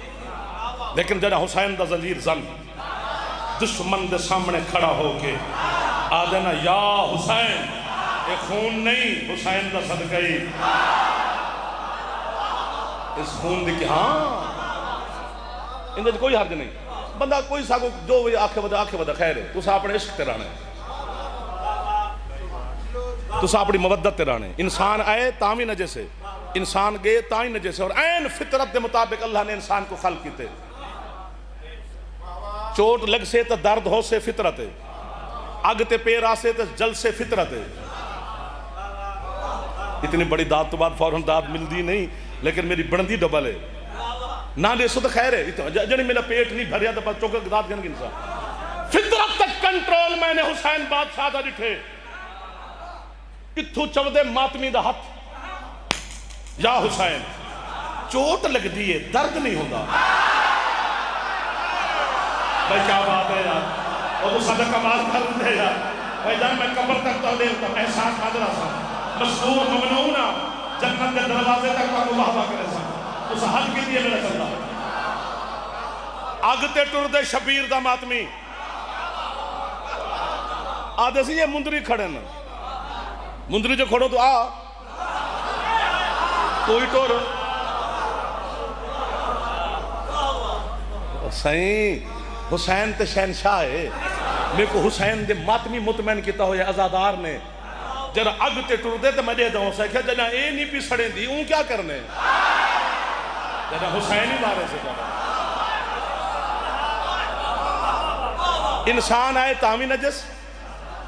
لیکن جنہ حسین دا زنجیر زن دشمن دے سامنے کھڑا ہو کے آدھنا یا حسین اے خون نہیں حسین دا صدقائی اس خون دی کہ ہاں اندر کوئی حرج نہیں. بندہ کوئی ساکو جو آنکھیں بدہ خیر ہے تو سا اپنے عشق تے رانے, تو سا اپنی مودت تے رانے. انسان آئے تامی نجس ہے, انسان گئے تامی نجس ہے, اور این فطرت دے مطابق اللہ نے انسان کو خلق کیتے. چوٹ لگ سے تو درد ہو سے فطرت ہے, اگ تے پیر آسے تو جل سے فطرت ہے. اتنی بڑی داد تو بعد فوراں داد مل دی نہیں, لیکن میری بڑندی ڈبل ہے. نہ دے سو تو خیر ہے, جنہی میرا پیٹ نہیں بھریا تو پاس چوکر داد گن گنسا. فطرت تک کنٹرول میں نے حسین بادشاہ دا دکھے کتھو چودے ماتمی دا ہاتھ یا حسین چوٹ لگ دیئے درد نہیں ہوگا. بھائی کیا بات ہے یار, اور تو صدقہ مال کر دے یار. بھائی جان میں قبر تک تو دیتا احساس مادرہ سا مشہور ممنونہ جنت کے دروازے تک تو اللہ با کرے سا تو سہل کی دیئے میرا چلتا. آگتے ٹر دے شبیر دا ماتمی آدھے سے یہ مندری کھڑے نا, مندری جو کھڑو تو آ تو ہی ٹور سائیں حسین تے شہنشاہ ہے. میرے کو حسین دے ماتمی مطمئن کیتا ہوئے ازادار نے جرا اگ تے ٹر دے تو میں دے دوں سا کہ جنا اے نہیں پی سڑیں دی اون کیا کرنے جنا حسین ہی مارے سے جنا. انسان آئے تامی نجس,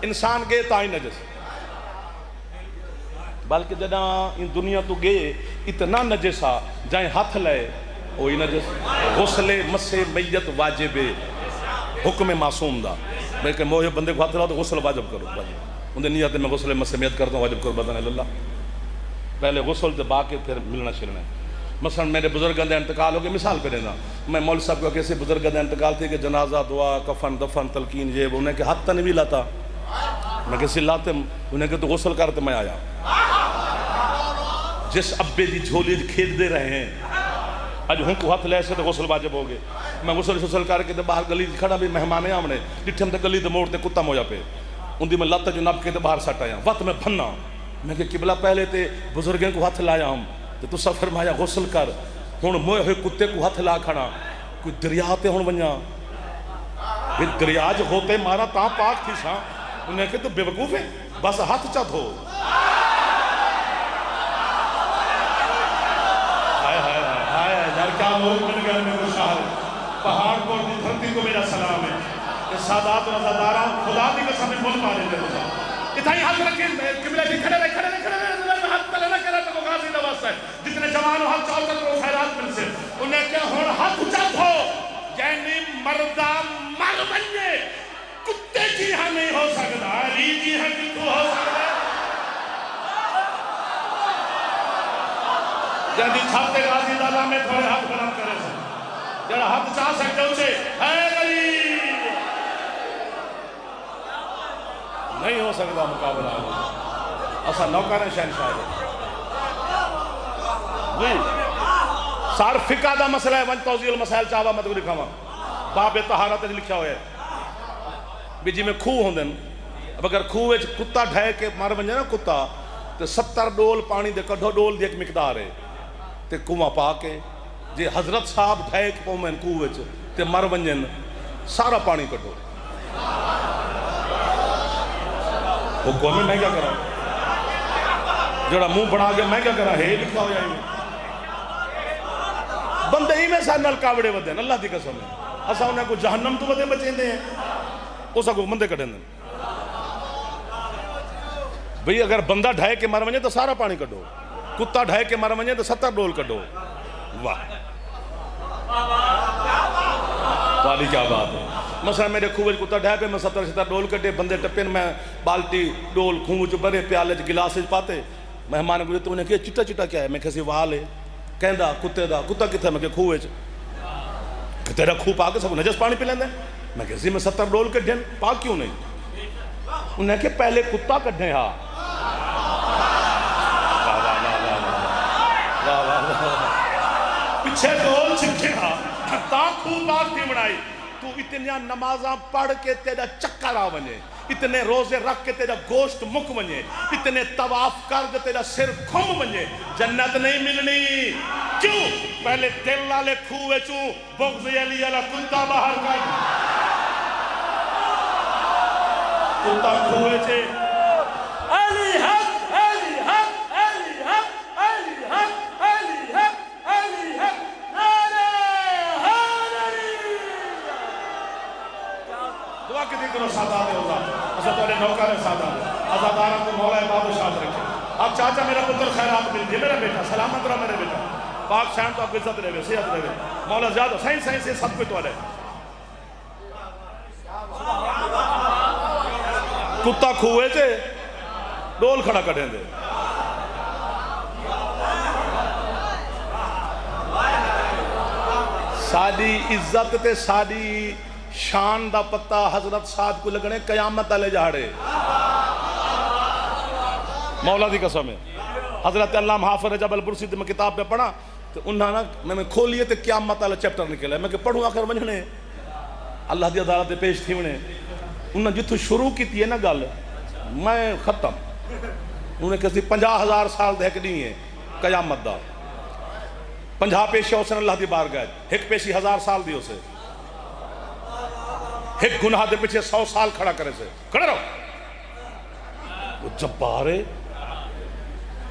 انسان گئے تائی نجس. بلکہ جنا ان دنیا تو گئے اتنا نجسا جائیں ہاتھ لائے وہی نہ جس غسل مسے میت واجب حکم معصوم دا میں کہ موہے بندے کو ہاتھ لاؤ تو غسل واجب کرو واجب اندر نیت میں غسل مسے میت کرتا ہوں واجب کرو بدن اللہ پہلے غسل دے باقی پھر ملنا شلنا ہے مثلا میرے بزرگوں دے انتقال ہو گئے مثال پہ دینا میں مول صاحب کو کیسے بزرگوں دے انتقال تھی کہ جنازہ دعا کفن دفن تلقین یہ انہیں کہ ہاتھ نہیں بھی لاتا میں کسی لاتے انہیں کہ تو غسل کرتے میں آیا جس ابے دی جھولی کھیل دے رہے ہیں اج ہوں کو ہاتھ لے سے تو غسل واجب ہو گئے میں غسل کر کے باہر گلی کھڑا بھی مہمان آمنے ڈٹھے میں گلی دے موڑ تے کتا مویا پہ ان دی میں لت جو نپ کے تے باہر سٹ آیا وقت میں بھننا میں کہ قبلہ پہلے تے بزرگوں کو ہاتھ لایا ہم تو سفر فرمایا غسل کر ہوں موئے ہوئے کتے کو ہاتھ لا کھڑا کوئی دریا تے ہوں ونیا دریا جو ہوتے مارا تاں پاک تھی ساں انہیں کہ تو بے وقوف ہے بس ہاتھ چا دھو یار کیا لوگ بن گئے میں خوشحال پہاڑ کو اور دھرتی کو میرا سلام ہے کہ سادات و عزادارہ خدا دی قسم میں بول پانے دے خدا اتھائی ہاتھ رکھیں قبلہ جی کھڑے رہے ہاتھ تلے نہ کرا تو غازی نواز ہے جتنے جوان ہو ہاتھ چاہتا تو خیرات مل سے انہیں کہ ہون ہاتھ چاہت ہو یعنی مردہ مر بننے کتے کی ہاں نہیں ہو سکتا ری کی ہاں کتو ہو سکتا جہاں چھاتے غازی دادا میں تھوڑے ہاتھ بنا کرے سے جہاں ہاتھ چاہ سکتے اسے اے غلی نہیں ہو سکتا مقابلہ ایسا نوکر ہے شہنشاہ جی سار فقہ دا مسئلہ ہے ون توضیح المسائل چاہوا میں تو لکھا ہوا باب طہارت لکھا ہوئے بھی جی میں کھو ہوں دن اب اگر کھو ہے کتا ڈھائے کے مار بن جائے نا کتا تو 70 ڈول پانی دے کڑھو ڈول دی ایک مقدار ہے تے کنواں پا کے جی حضرت صاحب ڈھائے کے پومین کوئے تے مر ونجن سارا پانی کٹو وہ قومی میں کیا کرا جڑا منہ بڑھا گیا میں کیا کرا ہے لکھا ہو جائیں بندے ہی میں سا نل کاوڑے ودے ہیں اللہ دی قسم ہے اسا انہیں کو جہنم تو ودے بچیں دے ہیں اسا کو بندے کٹیں دیں بھئی اگر بندہ ڈھائے کے مر ونجے تو سارا پانی کٹو کتا ڈھائے کے مر ونجے تو 70 ڈول کٹو واہ والی کیا بات ہے مثلا میرے خوبج کتا ڈھائے پہ میں 70 ڈول کٹے بندے ٹپین میں بالٹی ڈول کھونچ برے پیالے گلاس پاتے مہمان کو تو انہیں کہ چٹا چٹا کیا ہے میں کسی وال ہے کہندا کتے دا کتا کتھا میں کہ خوبج تیرا کھو پا کے سب نجس پانی پی لیندے میں کسی میں 70 ڈول کٹھیں پاک کیوں نہیں انہیں کہ پہلے کتا کٹھیں ہاں پچھے ڈول چھکے ہاں تا خوب پاک تھی بڑھائی تو اتنی نمازاں پڑھ کے تیرا چکر آ بنے اتنے روزے رکھ کے تیرا گوشت مک بنے اتنے طواف کر کے تیرا سر کھم بنے جنت نہیں ملنی کیوں پہلے دل لالے کھوئے چوں بغض علی اللہ کتا باہر کر کتا کھوئے چھے علی حق علی حق علی حق علی حق علی حق علی حق دعا کی دیکھنو سادات ہے اللہ اسا تو نوکر ہے سادات ازادارہ کو مولا عباد و شاد رکھے اب چاچا میرا پتر خیرات مل جائے میرا بیٹا سلامت رہا میرے بیٹا پاک شان تو آپ عزت رہے صحت رہے مولا زیادہ صحیح سے سب کچھ والے کتا کھوئے تھے ڈول کھڑا کٹیں دے ساڑی عزت تے ساڑی شان دا پتہ حضرت سعد کو لگنے قیامت علیہ جاڑے مولا دی قسم ہے حضرت علامہ حافظ رجب البرسی میں کتاب پہ پڑھا تو انہاں نا میں کھولیے تے قیامت علیہ چیپٹر نکلے میں کہ پڑھوں آخر ونجھنے اللہ دی عدالت پیش تھی ونے انہاں جتو شروع کی تھی نا گل میں ختم انہیں کسی 50,000 سال دے ایک نہیں ہے قیامت دا 50 پیشی حسن اللہ دی بار گئے ایک پیشی 1000 سال دی اسے ایک گناہ دے پیچھے 100 سال کھڑا کرے سے کھڑا رہو وہ جبارے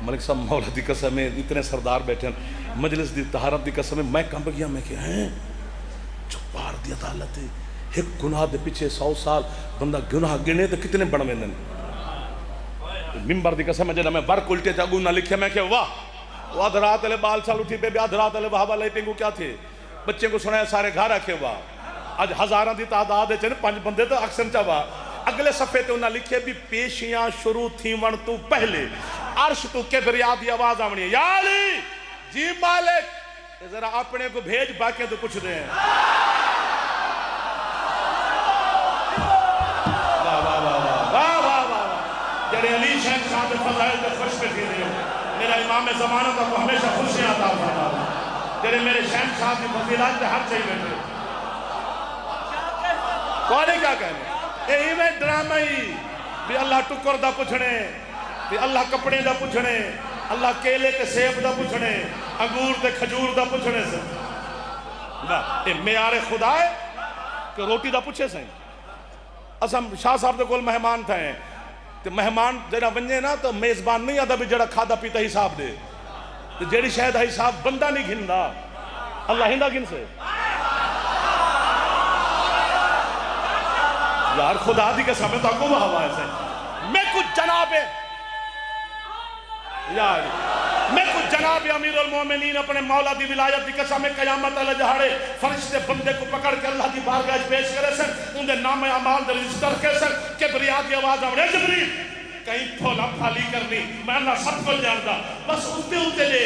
ملک صاحب مولا دی قسم ہے اتنے سردار بیٹھے ہیں مجلس دی طہارت دی قسم ہے میں کم گیا میں کہ ہیں جبار دی عدالت ہے ایک گناہ دے پیچھے 100 سال بندہ گناہ گنے تو کتنے بڑھ میں ممبر دی قسم ہے جنہا میں ورک الٹے تھا گناہ لکھے میں کہ واہ وہ ادھرات علیہ بال سال اٹھی بے بے ادھرات علیہ وہاں لے پینگو کیا تھے بچے کو سنایا سارے گھر رکھے ہوا آج ہزاران دی تعداد ہے چنے 5 بندے تو اکثر چاہوا اگلے صفحے تے انہاں لکھے بھی پیشیاں شروع تھی ون تو پہلے عرش تو کبریا دی آواز آونی ہے یا علی جی مالک ذرا اپنے کو بھیج باقی تو کچھ دیں جڑے علی شیخ صاحب فضائل کا خوش پہ تھی دے میرا امام زمانہ کا کو ہمیشہ خوشیاں عطا فرما جڑے میرے شیخ صاحب کی فضیلات پہ ہر چاہیے بیٹھے کونے کیا کہنے اے ہی میں ڈرامہ ہی بھی اللہ ٹکر دا پچھنے بھی اللہ کپڑے دا پچھنے اللہ کیلے تے سیب دا پچھنے انگور تے کھجور دا پچھنے سے اے معیار خدا ہے کہ روٹی دا پچھے سے اسم شاہ صاحب دے کول مہمان تھے تے مہمان جڑا ونجے نا تو میزبان نہیں آدھا بھی جڑا کھادا پیتا حساب دے تو جڑی شاید حساب بندہ نہیں گھندا اللہ ہندہ گھن سے یار خدا دی کے سامنے تو کو وہ ہوا ہے میں کچھ جناب یار میں کچھ جناب امیر المومنین اپنے مولا دی ولایت دی قسم میں قیامت اللہ جہاڑے فرشتے بندے کو پکڑ کے اللہ دی بارگاہ پیش کرے سن ان دے نام اعمال دے رجسٹر کے سن کبریا دی آواز آوڑے جبریل کہیں پھولا پھالی کرنی میں اللہ سب کو جاندا بس اتے لے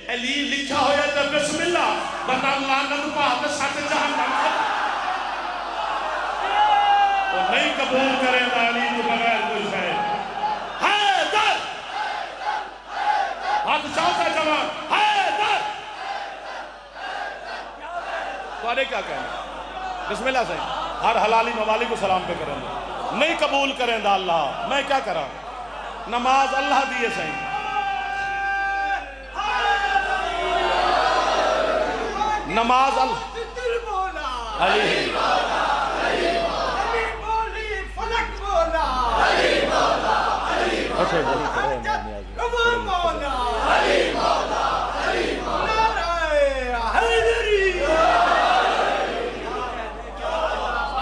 علی لکھا ہویا تو بسم اللہ ورنہ اللہ نہ پاہتے ساتھ جہنم وہ نہیں قبول کرے گا علی کے بغیر کچھ ہے حیدر ہاتھ چاہتا جوان حیدر تو آنے کیا کہنا بسم اللہ سے ہر حلالی موالی کو سلام پہ کریں گے نہیں قبول کریں گا اللہ میں کیا کرا نماز اللہ دیئے سے نماز اللہ علی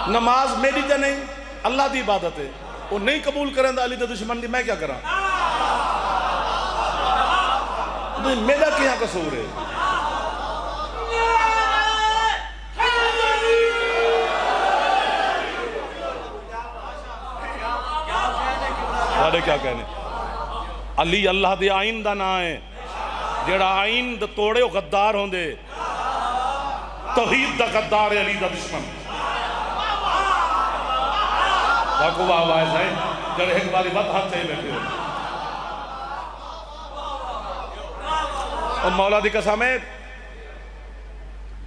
نماز میری تے نہیں اللہ دی عبادت ہے وہ نہیں قبول کریں دا علی دے دشمن دی میں کیا کرا میرا کیا قصور ہے سارے کیا کہنے علی اللہ دے آئین دا نا ہے جیڑا آئین دا توڑے و غدار ہوں دے توحید دا غدار ہے علی دا دشمن باقو آواز ہے جڑے ایک باری بات ہاتھ سے ہی بیٹھے ہو اور مولا دی قسم ہے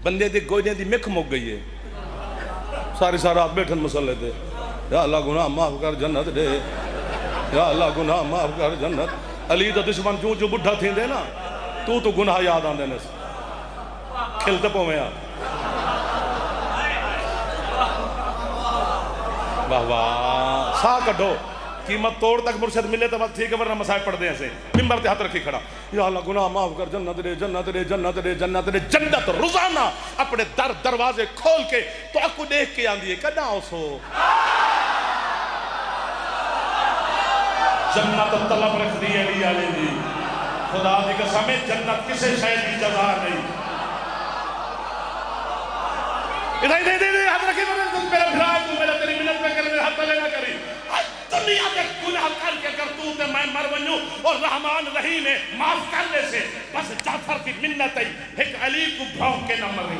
بندے دی گوئنے دی مکھ مک گئی ہے ساری رات بیٹھن مسئلے دے یا اللہ گناہ معاف کر جنت دے یا اللہ گناہ معاف کر جنت علی دا دشمن جو بڑھا تھیں دے نا تو گناہ یاد آن دینے سے کھلتے پو میں واہ واہ ساہ کٹھو قیمت توڑ تک مرشد ملے تو وقت ٹھیک ہے ورنہ مسائل پڑھ دیں ایسے ممبر تے ہاتھ رکھی کھڑا یا اللہ گناہ معاف کر جنت دے جنت دے جنت دے جنت دے جنت روزانہ اپنے دروازے کھول کے تو آپ کو دیکھ کے آن دیئے کنا اسو جنت طلب رکھ دی علی علی دی خدا دی قسم جنت کسے شاید کی جزا نہیں ادھر ہاتھ رکھی میرا بھرائے تو میرا تیری منت میں کرے میرا ہاتھ تلے نہ کری دنیا کے گناہ کر کے کرتوت میں مر ونیوں اور رحمان رحیم ہے معاف کرنے سے بس جعفر کی منت ہے ایک علی کو بھونک کے نہ مریں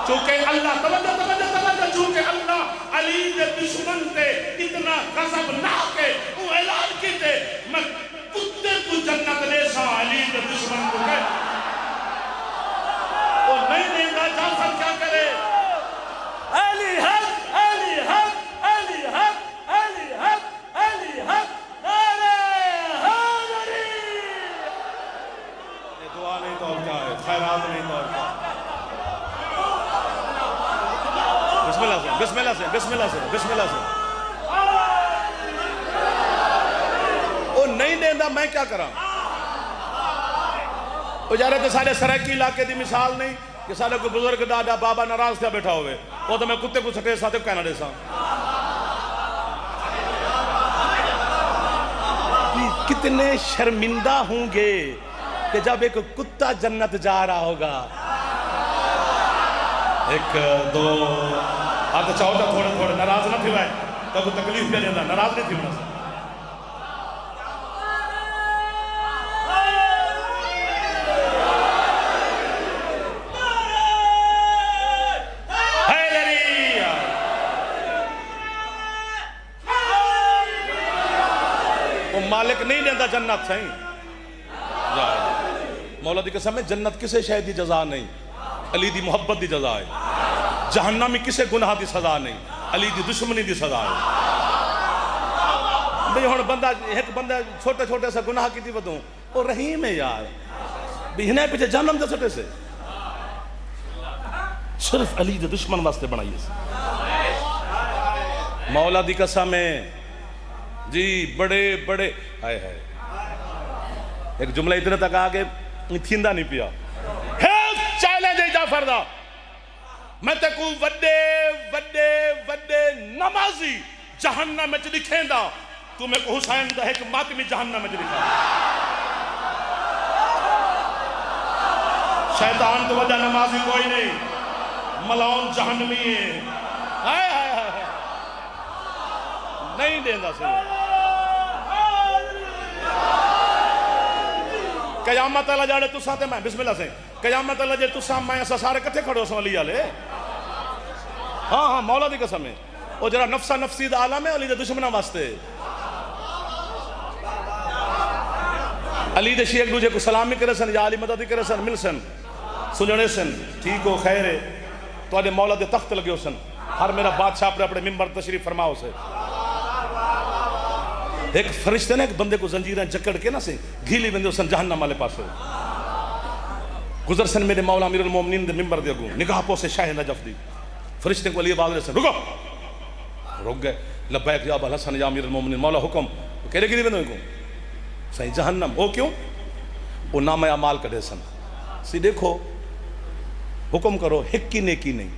چونکہ اللہ توجہ چونکہ اللہ علی دے دشمن تے اتنا غضب نہ کے وہ اعلان کی تے میں کتے کو جنت لے سا علی دے دشمن کو کہ وہ نہیں دیں گا جعفر کیا کرے علی حق علی حق علی حق علی حق علی حق نعرہ حیدری یہ دعا نہیں تو کیا ہے خیرات نہیں تو کیا بسم اللہ سے بسم اللہ سے بسم اللہ سے بسم اللہ سے وہ نہیں دیندہ میں کیا کرا وہ جا رہے تھے سارے سرائکی علاقے دی مثال نہیں کہ سارے کوئی بزرگ دادا بابا ناراض تھا بیٹھا ہوئے وہ تو میں کتے کو سٹے ساتھ کہنا دے سا کتنے شرمندہ ہوں گے کہ جب ایک کتا جنت جا رہا ہوگا. ایک دو آتا چاہتا تھوڑے تھوڑے ناراض نہ تھی بھائی تو کوئی تکلیف پہ دینا ناراض نہیں تھی ہونا سے. وہ مالک نہیں دیندہ جنت صحیح. مولا دی قسم ہے جنت کسے شاید دی جزا نہیں, علی دی محبت دی جزا ہے. جہنم میں کسے گناہ دی سزا نہیں, علی دی دشمنی دی سزا ہے. بھئی ہون بندہ ایک بندہ چھوٹے چھوٹے سے گناہ کی تھی بدوں وہ رحیم ہے یار. بھئی ہنے پیچھے جہنم دے چھوٹے سے صرف علی دی دشمن واسطے بنائی ہے. مولا دی قسم ہے جی بڑے بڑے ہائے ہائے ایک جملہ اتنے تک آگے تھیندہ نہیں پیا. چیلنج ہے جعفر دا میں تے کو وڈے وڈے وڈے نمازی جہنم میں لکھیں دا تو میں کو حسین دا ایک ماتمی جہنم میں لکھا. شیطان تو وجہ نمازی کوئی نہیں, ملعون جہنمی ہے. ہائے ہائے ہائے نہیں دیندہ سے. قیامت اللہ جاڑے تو ساتھ میں بسم اللہ سے قیامت اللہ جاڑے تو ساتھ میں ایسا سارے کتھے کھڑے ہو سن علی آلے. ہاں مولا دی قسم ہے وہ جرا نفسہ نفسی دا عالم ہے علی دے دشمنہ واسطے. علی دے شیعہ ایک دوجہ کو سلامی کرے سن یا علی مددی کرے سن مل سن سنجھنے سن ٹھیک ہو خیر ہے تو آدھے مولا دے تخت لگے ہو سن ہر میرا بادشاہ پر اپنے ممبر تشریف فرماؤ سے. ایک فرشتے نے ایک بندے کو زنجیریں جکڑ کے نہ سے گھیلی بندے سن جہنم والے پاس گزر سن میرے مولا امیر المومنین دے ممبر دے گو نگاہ پو سے شاہ نجف دی. فرشتے کو علی باز رہے سن رکو رک گئے لبیک یا ابا الحسن یا امیر المومنین مولا حکم کہہ رہے گی بندے کو صحیح جہنم وہ کیوں وہ نام اعمال کڑے سن سی دیکھو حکم کرو ہک کی نیکی نہیں.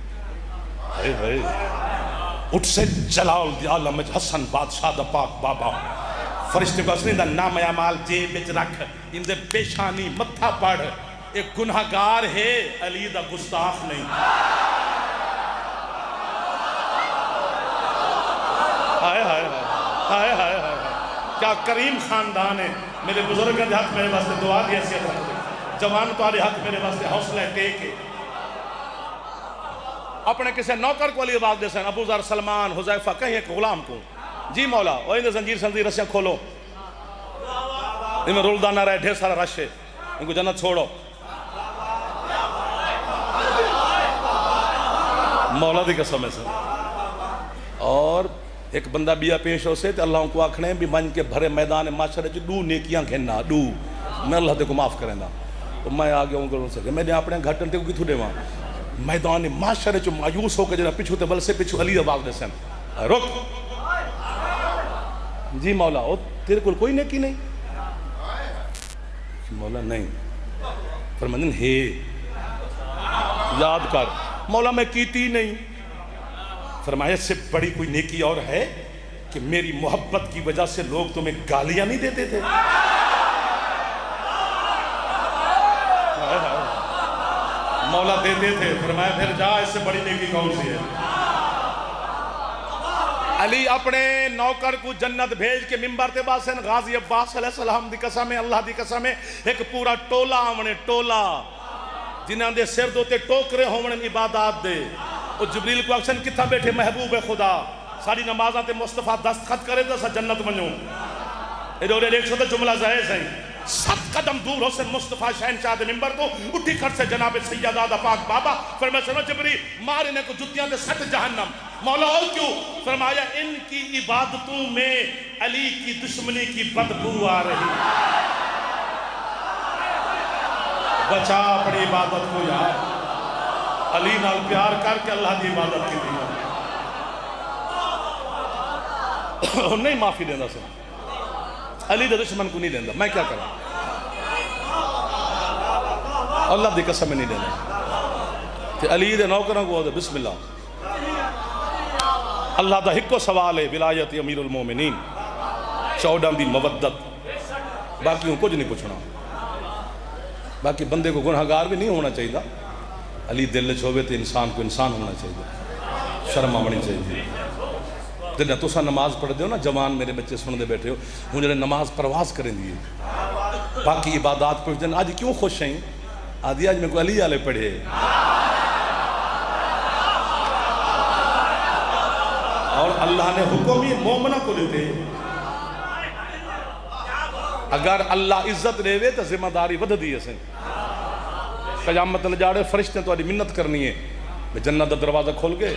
اٹھ سے جلال دی عالم حسن بادشاہ دا پاک بابا فرشتے کو اسنی دا نام اعمال جیب بچ رکھ ان دے پیشانی متھا پڑھ ایک گناہگار ہے علی دا گستاخ نہیں. ہائے ہائے ہائے ہائے ہائے کیا کریم خاندان ہے. میرے بزرگوں دے حق میرے واسطے دعا دی حیثیت رکھ دے, جوان تمہارے حق میرے واسطے حوصلہ ٹیک ہے. اپنے کسی نوکر کو علی آواز دے سن ابو ذر سلمان حذیفہ کہیں ایک غلام کو جی مولا وہ اندھے زنجیر سنزیر رسیاں کھولو ان میں رولدہ نہ رہے ڈھیر سارا رش ہے ان کو جنت چھوڑو. مولا دی قسم ہے سن. اور ایک بندہ بیا پیش ہو سے تو اللہ کو آکھنے بھی من کے بھرے میدان معاشرے جو دو نیکیاں گھننا دو میں اللہ دے کو معاف کریں دا تو میں آگے ہوں گا سکے میں نے اپنے گھٹن تے کو کتھو دے وہاں میدان معاشرے جو مایوس ہو کے جنہا پچھو تے بل سے پچھو علی آواز دے سن رک جی مولا او تیرے کل کوئی نیکی نہیں مولا نہیں فرماندن ہے یاد کر مولا میں کیتی نہیں. فرمایا سے بڑی کوئی نیکی اور ہے کہ میری محبت کی وجہ سے لوگ تمہیں گالیاں نہیں دیتے تھے. مولا دیتے تھے. فرمایا پھر جا اس سے بڑی نیکی کون سی ہے. علی اپنے نوکر کو جنت بھیج کے ممبر تے باسن غازی عباس علیہ السلام دی قسم ہے اللہ دی قسم ہے ایک پورا ٹولا آمنے ٹولا جنہاں دے سر دوتے ٹوکرے ہومنے عبادات دے وہ جبریل کو اکشن کتھا بیٹھے محبوب خدا ساری نمازاں تے مصطفیٰ دستخط کرے تا سا جنت منوں ادھورے ایک سو جملہ زہے سہیں 7 قدم دور حسن مصطفیٰ شہنشاہ دے ممبر تو اٹھی کر سے جناب سیدہ دا پاک بابا فرمایا سنو جبری مارنے کو جتیاں دے 7 جہنم مولا اور کیوں فرمایا ان کی عبادتوں میں علی کی دشمنی کی بدبو آ رہی بچا اپنی عبادت کو یار علی نال پیار کر کے اللہ دی عبادت کی دی نہیں معافی دینا سن علی دے دشمن کو نہیں دینا میں کیا کروں اللہ دی قسم میں نہیں دینا کہ علی دے نوکروں کو بسم اللہ اللہ دا ہکو سوال ہے ولایت امیر المومنین 14 دی مودت باقیوں کچھ نہیں پوچھنا. باقی بندے کو گناہگار بھی نہیں ہونا چاہیے. علی دل چھوے تو انسان کو انسان ہونا چاہیے, شرم آنی چاہیے. جنہیں تسا نماز پڑھ دے ہو نا, جوان میرے بچے سن دے بیٹھے ہو, ہوں جنہیں نماز پرواز کریں دیئے, باقی عبادات پڑھ دیں. آج کیوں خوش ہیں؟ آدھی آج میں کو علی آلے پڑھے. اور اللہ نے حکم ہی مومنہ کو لیتے, اگر اللہ عزت لے وے تو ذمہ داری ود دی اسیں. قیامت نہ جاڑے فرشتے تو آدھی منت کرنی ہے میں جنت دا دروازہ کھول گئے,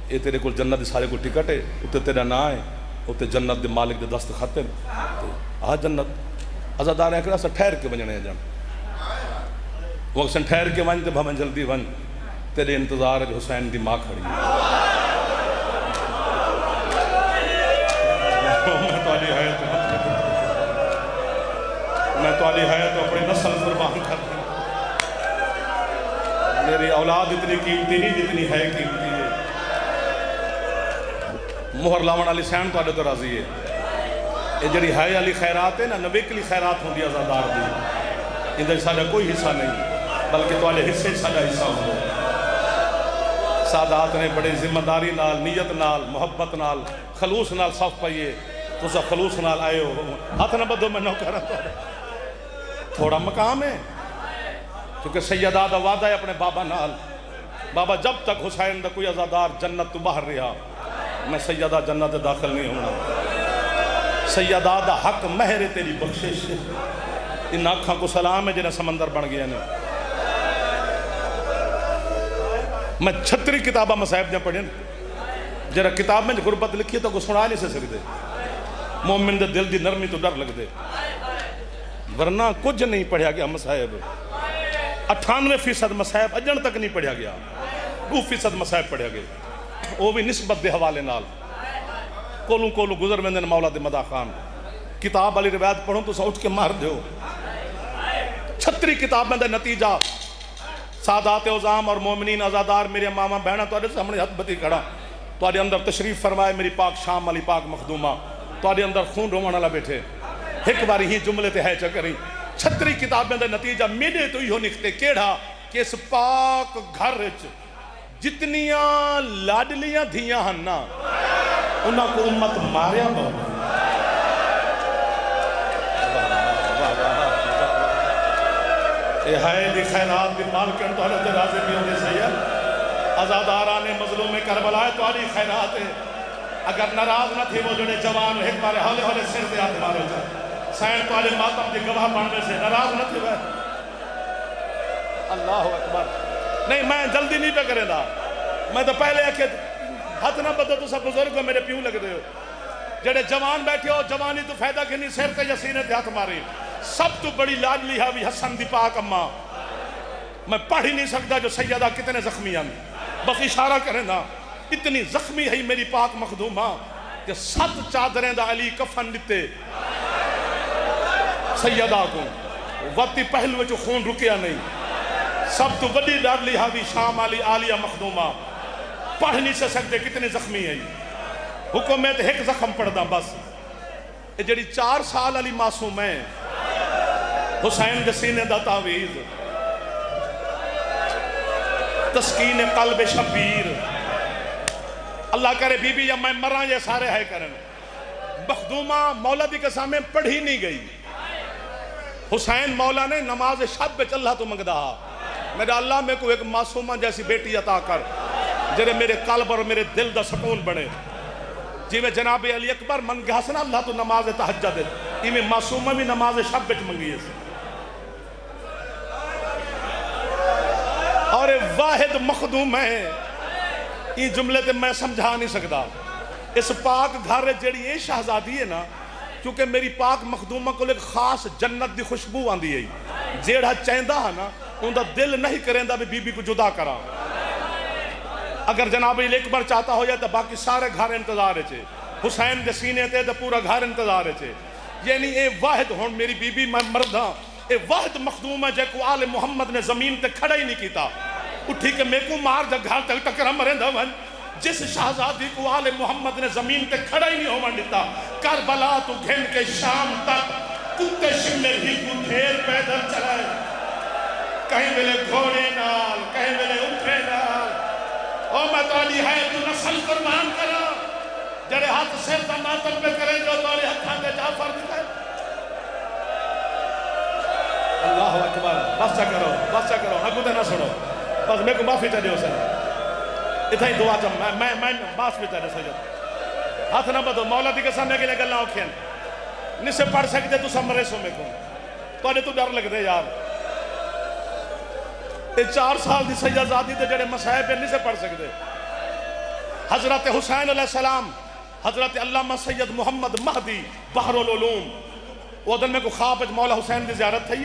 اے تیرے کو جنت دے سارے کو ٹکٹ ہے, اتے تیرا نا ہے, اتے جنت دے مالک دے دست ختم. آ جنت عزادار ہے کہ ٹھہر کے بنجنے ہیں جان, وہ اکسن ٹھہر کے ون تے بھمن جلدی ون, تیرے انتظار ہے حسین دی ماں کھڑی ہے. میں تو علی ہے تو اپنی نسل قربان کر دوں. میری اولاد اتنی قیمتی نہیں جتنی ہے قیمتی ہے. مہر لاون علی سین تو آڈے تو راضی ہے. یہ جڑی ہے علی خیرات ہے نا, نویکلی خیرات ہوں دی ازادار دی, اندر ساڑھا کوئی حصہ نہیں بلکہ تو آلے حصے ساڑھا حصہ ہوں. سادات نے بڑے ذمہ داری نال, نیت نال, محبت نال, خلوص نال صف پائیے. تو سا خلوص نال آئے ہو, ہاتھ نہ بدو میں نو کرا تھوڑا مقام ہے. کیونکہ سیدہ دا وعدہ ہے اپنے بابا نال, بابا جب تک حسین دا کوئی عزادار جنت تو باہر رہا, میں سیدہ جنت داخل نہیں ہونا. سیدہ دا حق مہر تیری بخشش, ان آنکھاں کو سلام ہے جنہیں سمندر بن گیا نے. میں 36 کتابہ مصاحب نے پڑھیں, جرا کتاب میں غربت لکھی تو کو سنا نہیں سے سکتے. مومن دے دل دی نرمی تو ڈر لگ دے, ورنہ کچھ نہیں پڑھیا گیا مصاحب. 98% مصاحب اجن تک نہیں پڑھیا گیا, 2% مصاحب پڑھیا گیا, وہ بھی نسبت دے حوالے نال. کولوں گزر میں نے مولا دے مدا خان کتاب علی روایت پڑھوں تو سا اٹھ کے مار دیو. 36 کتاب میں دے نتیجہ سادات عظام اور مومنین ازادار میرے ماما بہنہ تو آدھے سامنے حد بتی کھڑا, تو آدھے اندر تشریف فرمائے میری پاک شام علی پاک مخدومہ, تو آدھے اندر خون رومان اللہ بیٹھے. ایک باری ہی جملے تے ہے چکری 36 کتابیں دے نتیجہ میرے تو ہی نکھتے کیڑا کہ اس پاک گھر جتنیاں لاڈلیاں دھیاں ہننا انہاں کو امت ماریا بہت. اے ہائے دی خیرات دی مالکن تو حضرت راضی بھی ہونے سید, ازاداران مظلوم کربلا ہے تو علی خیرات ہے. اگر ناراض نہ تھی وہ جڑے جوان ایک بارے ہولے ہولے سر دے آتے مارے جائے, سین تو علی ماتم دی گواہ پڑھنے سے ناراض نہ تھی وہ. اللہ اکبر. نہیں میں جلدی نہیں پہ کرے دا, میں تو پہلے کہ ہاتھ نہ بدو تو سب بزرگ میرے پیوں لگ دے ہو. جڑے جوان بیٹھے ہو جوانی تو فائدہ کنی سر تے یسینے تے ہاتھ ماری. سب تو بڑی لاڈلی ہے حسن دی پاک اماں. میں پڑھ ہی نہیں سکتا جو سیدہ کتنے زخمی ہیں, بس اشارہ کریں نا. اتنی زخمی ہے میری پاک مخدومہ کہ 7 چادریں دا علی کفن دیتے سیدہ کو, وقتی پہلوے جو خون رکیا نہیں. سب تو بڑی لاڈلی ہے شام علی عالیہ مخدومہ, پڑھ نہیں سکتے کتنے زخمی ہیں. حکومت ایک زخم پڑھ دا بس. جڑی 4 سال علی معصوم ہے, حسین دے سینے دا تعویز, تسکین قلب شبیر. اللہ کرے بی بی یا میں مراں یہ سارے ہے کرن. مخدومہ مولا دی قسم میں پڑھی نہیں گئی. حسین مولا نے نماز شب بچ اللہ تو منگدا, میرا اللہ میں کو ایک معصومہ جیسی بیٹی عطا کر جرے میرے قلب اور میرے دل دا سکون بنے. جی میں جناب علی اکبر من گیا سنا اللہ تو نماز تہجد, یہ میں معصومہ بھی نماز شب بچ منگی ہے. اور واحد مخدوم ہے, یہ جملے تے میں سمجھا نہیں سکتا. اس پاک گھر جڑی یہ شہزادی ہے نا, کیونکہ میری پاک مخدومہ کو ایک خاص جنت دی خوشبو آندی ہے, جیڑا چاہندہ ہے نا ان دا دل نہیں کریں دا بی بی کو جدا کرا. اگر جناب علی اکبر چاہتا ہو جائے تو باقی سارے گھر انتظار ہے, حسین دے سینے تے تو پورا گھر انتظار ہے. یعنی اے واحد ہون میری بی بی میں مردہ, اے واحد مخدوم ہے جے کو آل محمد نے زمین تے کھڑا ہی نہیں کیتا. اٹھی کہ میں کو مار جا گھر تک ٹکرہ مرین دا ون, جس شہزادی کو آل محمد نے زمین تے کھڑا ہی نہیں ہو من دیتا. کربلا تو گھن کے شام تک کتے شمر ہی کو ڈھیر پیدل چلائے کہیں ملے گھوڑے نال کہیں ملے اٹھے نال او میں تاری ہے تو نسل قربان کرا جڑے ہاتھ سر تا ماتم پہ کریں جو تاری ہتھاں دے جعفر دکھائے اللہ اکبر بس چا کرو اگو تے نہ سنو بس میں کو معافی چاہے ہو سر اتھا ہی دعا جم میں باس بھی چاہے سجد ہاتھ نہ بدو مولا دی کے سامنے کے لئے گلنا اوکھیں نسے پڑھ سکتے تو سمرے سو میں کو تو آنے تو ڈر لگ دے یار یہ 4 سال دی سید زادی دے جڑے مسائب ہیں نسے پڑھ سکتے حضرت حسین علیہ السلام حضرت علامہ سید محمد مہدی بحر العلوم وہ دن میں کو خواب مولا حسین دی زیارت تھی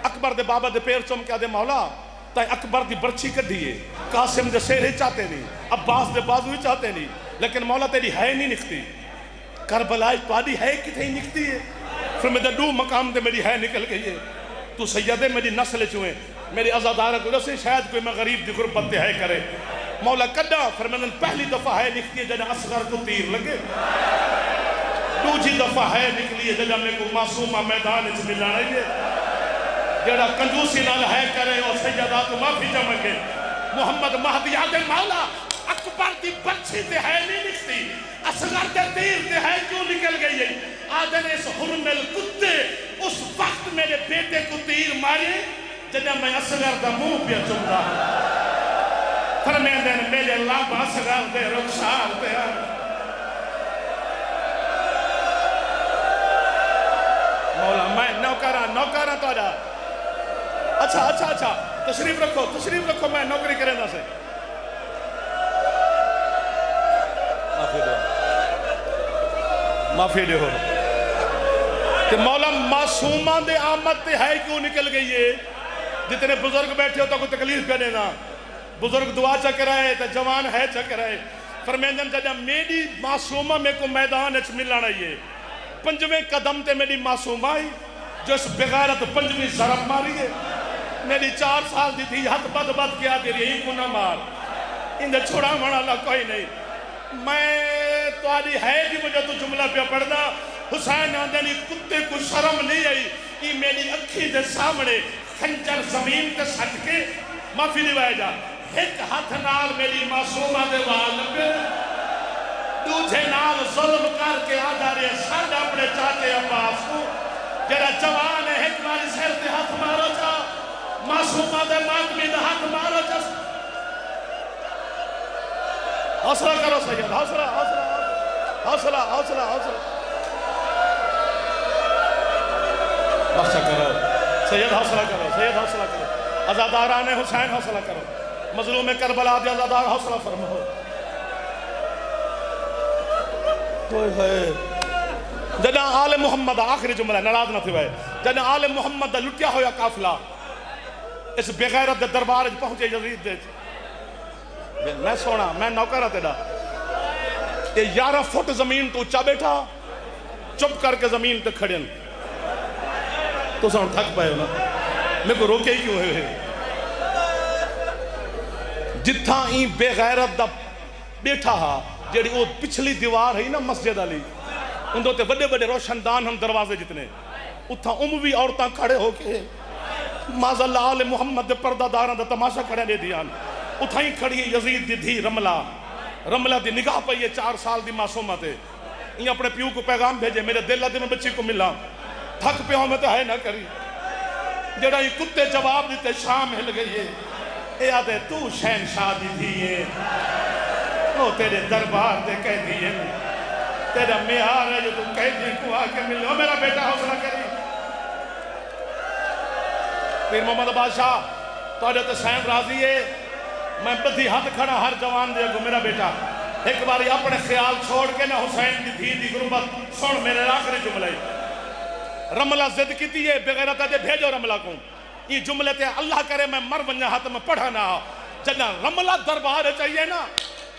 اکبر دے بابا دے پیر چوم کیا دے مولا تائیں اکبر دی برچی کر دیئے قاسم دے سیر ہی چاہتے نہیں عباس دے بازو ہی چاہتے نہیں لیکن مولا تیری ہے نہیں نکھتی کربلائی تواری ہے کتھے ہی نکھتی ہے پھر میں دو مقام دے میری ہے نکل گئی ہے تو سیدے میری نسل چوئیں میری ازادارہ کو رسے شاید کوئی میں غریب دی غربت دے ہے کرے مولا کڈا پھر میں پہلی دفعہ ہے نکھتی ہے جنہیں اصغر کو تیر لگے دوجی دفعہ ہے نکلی ہے جنہیں میں کو معصومہ میدان اس ملنا رہی ہے جڑا کنجوسی نال ہے کرے اور سیدات معافی جمعے محمد مہدی آدھے مولا اکبر دی برچی تے ہے نہیں نکتی اصغر تے تیر تے ہے کیوں نکل گئی ہے آدھے نے اس حرمل کتے اس وقت میرے بیٹے کو تیر مارے جنہیں میں اصغر دا منہ پہ چم رہا فرمین دین میرے لاب اصغر دے رخسار دے مولا میں نوکرہ تو آجا اچھا تشریف رکھو میں نوکری کریں دا سے معافی دے ہو کہ مولا معصومہ دے آمد تے ہے کیوں نکل گئی ہے جتنے بزرگ بیٹھے ہو تو کوئی تکلیف کرنے نا بزرگ دعا چک رہے تو جوان ہے چک رہے فرمیندن جب میری معصومہ میں کو میدان اچھ ملنا رہی ہے پنجویں قدم تے میری معصومہ آئی جو اس بغیرت پنجویں ضرب ماری ہے میری 4 سال دی تھی ہاتھ بد کیا دے رہی کو نہ مار اندھے چھوڑا مانا اللہ کوئی نہیں میں تو آدھی ہے جی مجھے تو جملہ پہ پڑھنا حسین آندھنی کتے کو شرم نہیں آئی یہ میری اکھی دے سامنے خنجر زمین تے سٹ کے معافی دیوائے جا ایک ہاتھ نال میری معصومہ دے والے دوجھے نال ظلم کر کے آدھا رہے سڑ اپنے چاہتے عباس کو جرہ جوان ہے ایک ماری سیر تے ہاتھ مارو جا معصومہ دے ماتمی دے ہاتھ مارو جا حوصلہ کرو سید حوصلہ بخشہ کرو سید حوصلہ کرو ازاداران حسین حوصلہ کرو مظلوم کربلا دے ازادار حوصلہ فرمو جنہ آل محمد آخری جملہ ناراض نہ تھی بھائی جنہ آل محمد لٹیا ہویا قافلہ اس بغیرت دے دربار پہنچے یزید دے میں سونا میں نوکرہ تیرا یہ 11 فٹ زمین تو اچھا بیٹھا چپ کر کے زمین تے کھڑین تو سن تھک پائے نا میں کو روکے ہی کیوں ہے جتھا این بے غیرت دا بیٹھا ہا جیڑی وہ پچھلی دیوار ہے نا مسجد علی ان دو تے بڑے بڑے روشندان ہم دروازے جتنے اتھا اموی عورتاں کھڑے ہو کے ماذ اللہ آل محمد دے پردہ داران دا تماشا کھڑے دے دیان اتھا ہی کھڑی یزید دی دھی رملہ دی نگاہ پہ یہ 4 سال دی معصومہ تے یہ اپنے پیو کو پیغام بھیجے میرے دل دن بچی کو ملا تھک پہ ہوں میں تو ہے نہ کری جڑا یہ کتے جواب دیتے شام ہل گئی ہے اے آدھے تو شہنشاہ دی دھیئے وہ تیرے دربار دے کہہ دیئے تیرا میہار ہے جو تو کہہ دیئے کو آکے ملو میرا بیٹا حوصلہ کری پیر محمد بادشاہ تو حضرت سین راضی ہے میں بدھی ہاتھ کھڑا ہر جوان دے گو میرا بیٹا ایک باری اپنے خیال چھوڑ کے نہ حسین دی دھی دی غربت سن میرے آخری جملے رملہ زد کی تھی ہے بغیرت دے بھیجو رملہ کو یہ جملے تے اللہ کرے میں مر ونجا ہاتھ میں پڑھا نہ جنہ رملہ دربار چاہیے نا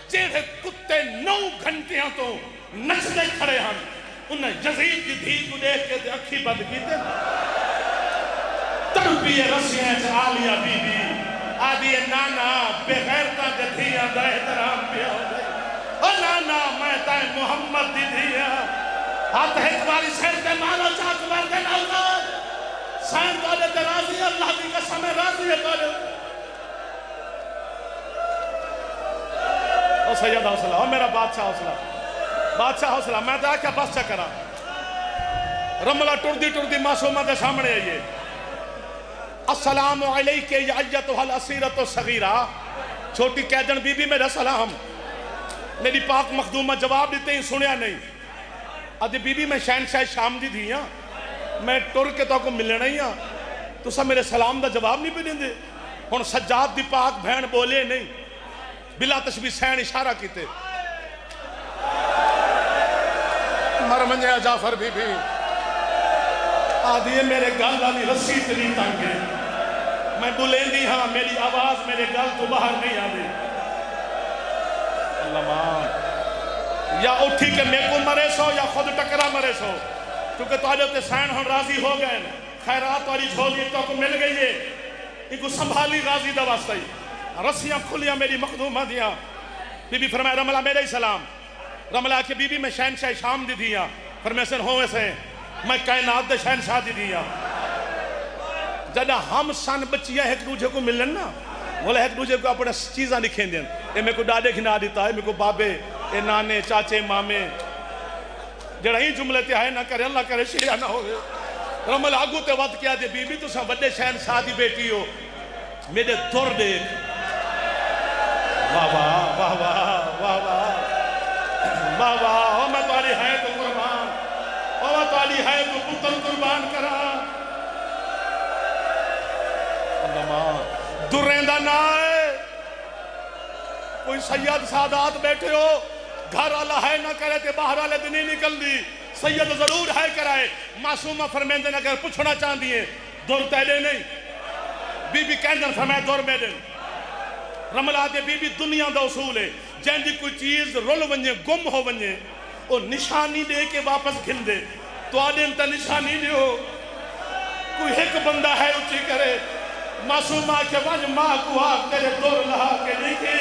جیڑے کتے 9 گھنٹیاں تو نچ دے کھڑے ہم انہیں یزید دی دھی کو دیکھ کے اکھی بند کی تے تربی رسیاں آلیہ بی بی آدھی نانا بغیرتا دے دھیاں دا احترام پہ ہو دے او نانا میں تائیں محمد دی دھیاں ہاتھ ایک باری سیر تے مارو چاک مار دے نوکر سین تولے تے راضی اللہ دی قسم راضی ہے تولے او سید حوصلہ او میرا بادشاہ حوصلہ میں تو کیا بس چکرا رملہ ٹردی معصومہ دے سامنے آئیے السلام علیکہ یا ایتھا الاسیرۃ الصغیرہ چھوٹی قیدن بی بی میرا سلام میری پاک مخدومہ جواب دیتے ہی سنیا نہیں ادھے بی بی میں شہنشاہ شام دی دیا میں ٹر کے تو کو ملنا ہی ہاں تو سب میرے سلام دا جواب نہیں پہ دیں دے ہن سجاد دی پاک بہن بولے نہیں بلا تشبیہ سین اشارہ کیتے مر منجے جعفر بی بی آدھیے میرے گل والی رسی اتنی تنگ ہے میں بلیں دی ہاں میری آواز میرے گل تو باہر نہیں آدھی اللہ مان یا اٹھی کہ میں کو مرے سو یا خود ٹکرا مرے سو کیونکہ تو آجو تے سین ہن راضی ہو گئے خیرات والی جھولی تو کو مل گئی ہے ان کو سنبھالی غازی دا واسطہ ہی رسیاں کھلیاں میری مخدومہ دیا بی بی فرمائے رملہ میرے ہی سلام رملہ کہ بی بی میں شہنشاہ شام دی دیا فرمائے سن ہوئے سے میں کائنات دے شہنشاہ دی دیا جدہ ہم سن بچیاں ایک دوجہ کو ملن نا بولے ایک دوجہ کو اپنے چیزاں لکھیں دیں اے میں کو ڈاڈے کھنا دیتا ہے میں کو بابے اے نانے چاچے مامے جڑا ہی جملے تے آئے نہ کرے اللہ کرے شیعہ نہ ہوئے رمل آگو تے وقت کیا دے بی بی تو سن بڑے شہنشاہ دی بیٹی ہو میرے دور دیکھ واہ واہ واہ واہ واہ واہ واہ واہ او میں تاری ہے تو قربان او میں تاری ہے تو پتر قربان کرا اللہ ماں درندہ نہ ہے کوئی سید سادات بیٹھے ہو گھر والا ہے نہ کرے تے باہر والے دن ہی نکل دی سید ضرور ہے کرائے معصومہ فرمیندے نہ کر پوچھنا چاہ دیئے دور تیلے نہیں بی بی کہندن فرمائے دور میں دن رملہ دے بی بی دنیا دا اصول ہے جن دی کوئی چیز رول ونجے گم ہو ونجے وہ نشانی دے کے واپس گھن دے تو آدھے انتا نشانی دے ہو کوئی ایک بندہ ہے اچھی کرے معصومہ کے ونج ماں کو آگ تیرے دور لہا کے لکھے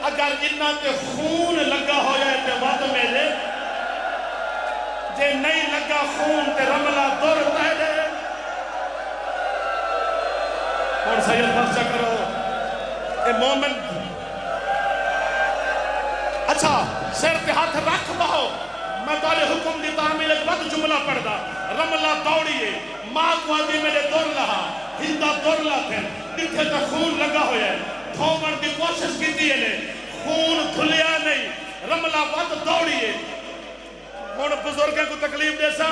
اگر انہاں تے خون لگا ہو جائے تے وقت میں دے جے نہیں لگا خون تے رملہ دور تے دے اور سید بخشہ کرو اے مومن اچھا سر تے ہاتھ رکھ بہو میں تالے حکم دی تعمیل ایک وقت جملہ پڑھ دا رملہ دوڑیے ماں کو آدھی میرے دور لہا ہندہ دور لہا تھے تا خون لگا ہویا ہے دھومن دی کوشش کی دیئے نے خون دھلیا نہیں رملہ وقت دوڑیے اور بزرگیں کو تکلیف دے سا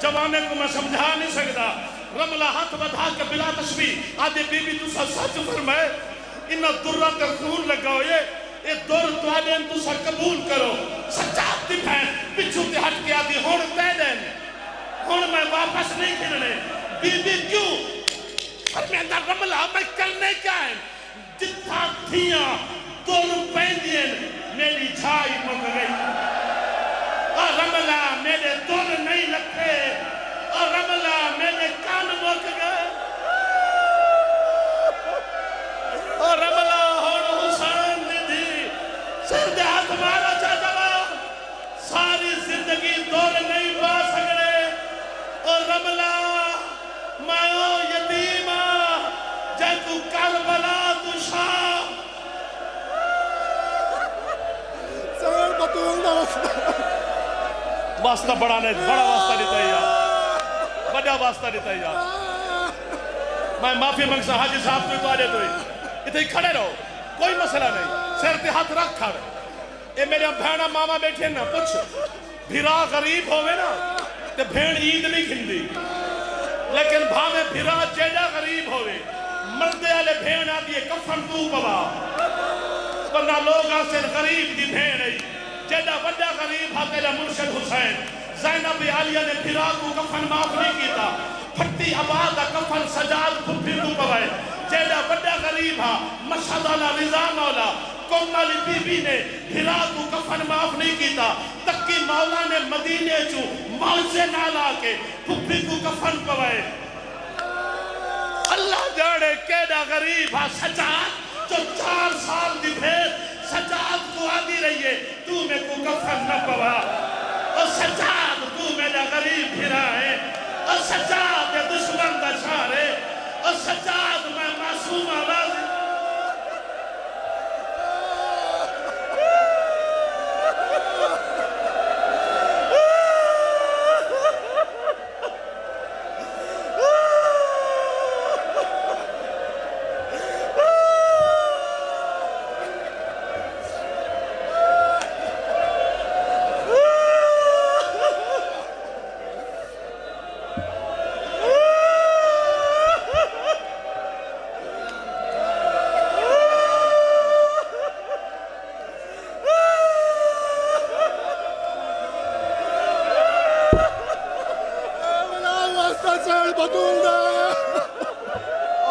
جوانے کو میں سمجھا نہیں سکتا رملہ ہاتھ بدھا کے بلا تشبیح آدھے بی بی تو سچ فرمائے انہا درہ تے خون لگا ہوئے اے دور تو آدھے تو سا قبول کرو سچات دی بھین پچھو تے ہٹ کے آدھی ہون تے دین ہون میں واپس نہیں کرنے بی بی کیوں فرمیندہ رملہ میں کرنے کیا ہے جتھا تھیاں دور پہنین میری جھائی مک گئی اور رملہ میرے دور نہیں لکھے اور رملہ میرے کان مک گئے اور رملہ ہون حسین دی سر دے ہاتھ مارا چاہتا ساری زندگی دور نہیں پا سکڑے اور رملہ مائیو یتیمہ جے تو کربلا تو شام سر بطول دا واسطہ بڑا نہیں بڑا واسطہ دیتا ہے یار بڑا واسطہ دیتا ہے یار میں معافی منگسا حاجی صاحب تو آجے تو اتنے کھڑے رہو کوئی مسئلہ نہیں سر تے ہاتھ رکھ کھڑے اے میرے بھیڑا ماما بیٹھے نا پوچھ بھیرا غریب ہوئے نا تے بھیڑ عید نہیں کھندی لیکن بھاوے بھیرا جیڑا غریب ہوئے مردے والے بھیڑ آدھی کفن تو پوا ورنہ لوگ آسے غریب دی بھیڑ ہے جیڑا وڈا غریب ہاں تیرا مرشد حسین زینب عالیہ نے بھیرا کو کفن معاف نہیں کیتا پھٹی آبادہ کفن سجاد پھٹی تو پوائے جیڑا وڈا غریب ہاں مشہد اللہ رضا مولا کم والی بی بی نے بھیرا کو کفن معاف نہیں کیتا تکی مولا نے مدینے چو موزے نالا کے پھٹی کو کفن پوائے اللہ جاڑے کیڑا غریب ہاں سجاد جو 4 سال دی بھیڑ سجاد کو آدھی رہی ہے تو میں کو کفن نہ پوا اور سجاد تو میں جا غریب پھرا ہے اور سجاد دشمن دا شار ہے اور سجاد میں معصوم آواز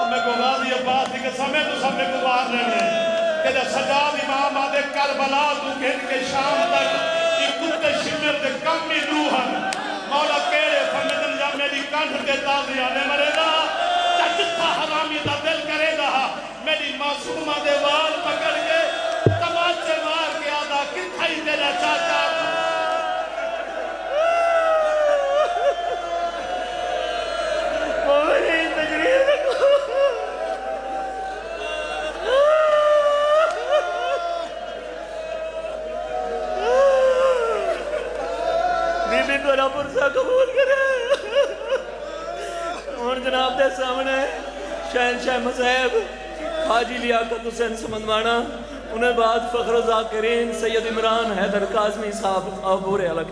میں کو غازی عباس دی قسم ہے تو سب نے گزار لینے کہ جب سجاد امام آدھے کربلا تو گھن کے شام تک ایک کتے شمر دے کمی روحن مولا کیڑے فرمدن جا میری کانٹھ کے تازی آنے مرے دا جتھا حرامی دا دل کرے دا میری معصومہ دے وال پکڑ کے تماچے مار کے آدھا کتھا ہی تیرا چاچا میرا پرسہ قبول کرے اور جناب دے سامنے شہنشاہ مذہب حاجی لیاقت حسین سمندوانا انہیں بعد فخر ذاکرین سید عمران حیدر کاظمی صاحب عبور علاقہ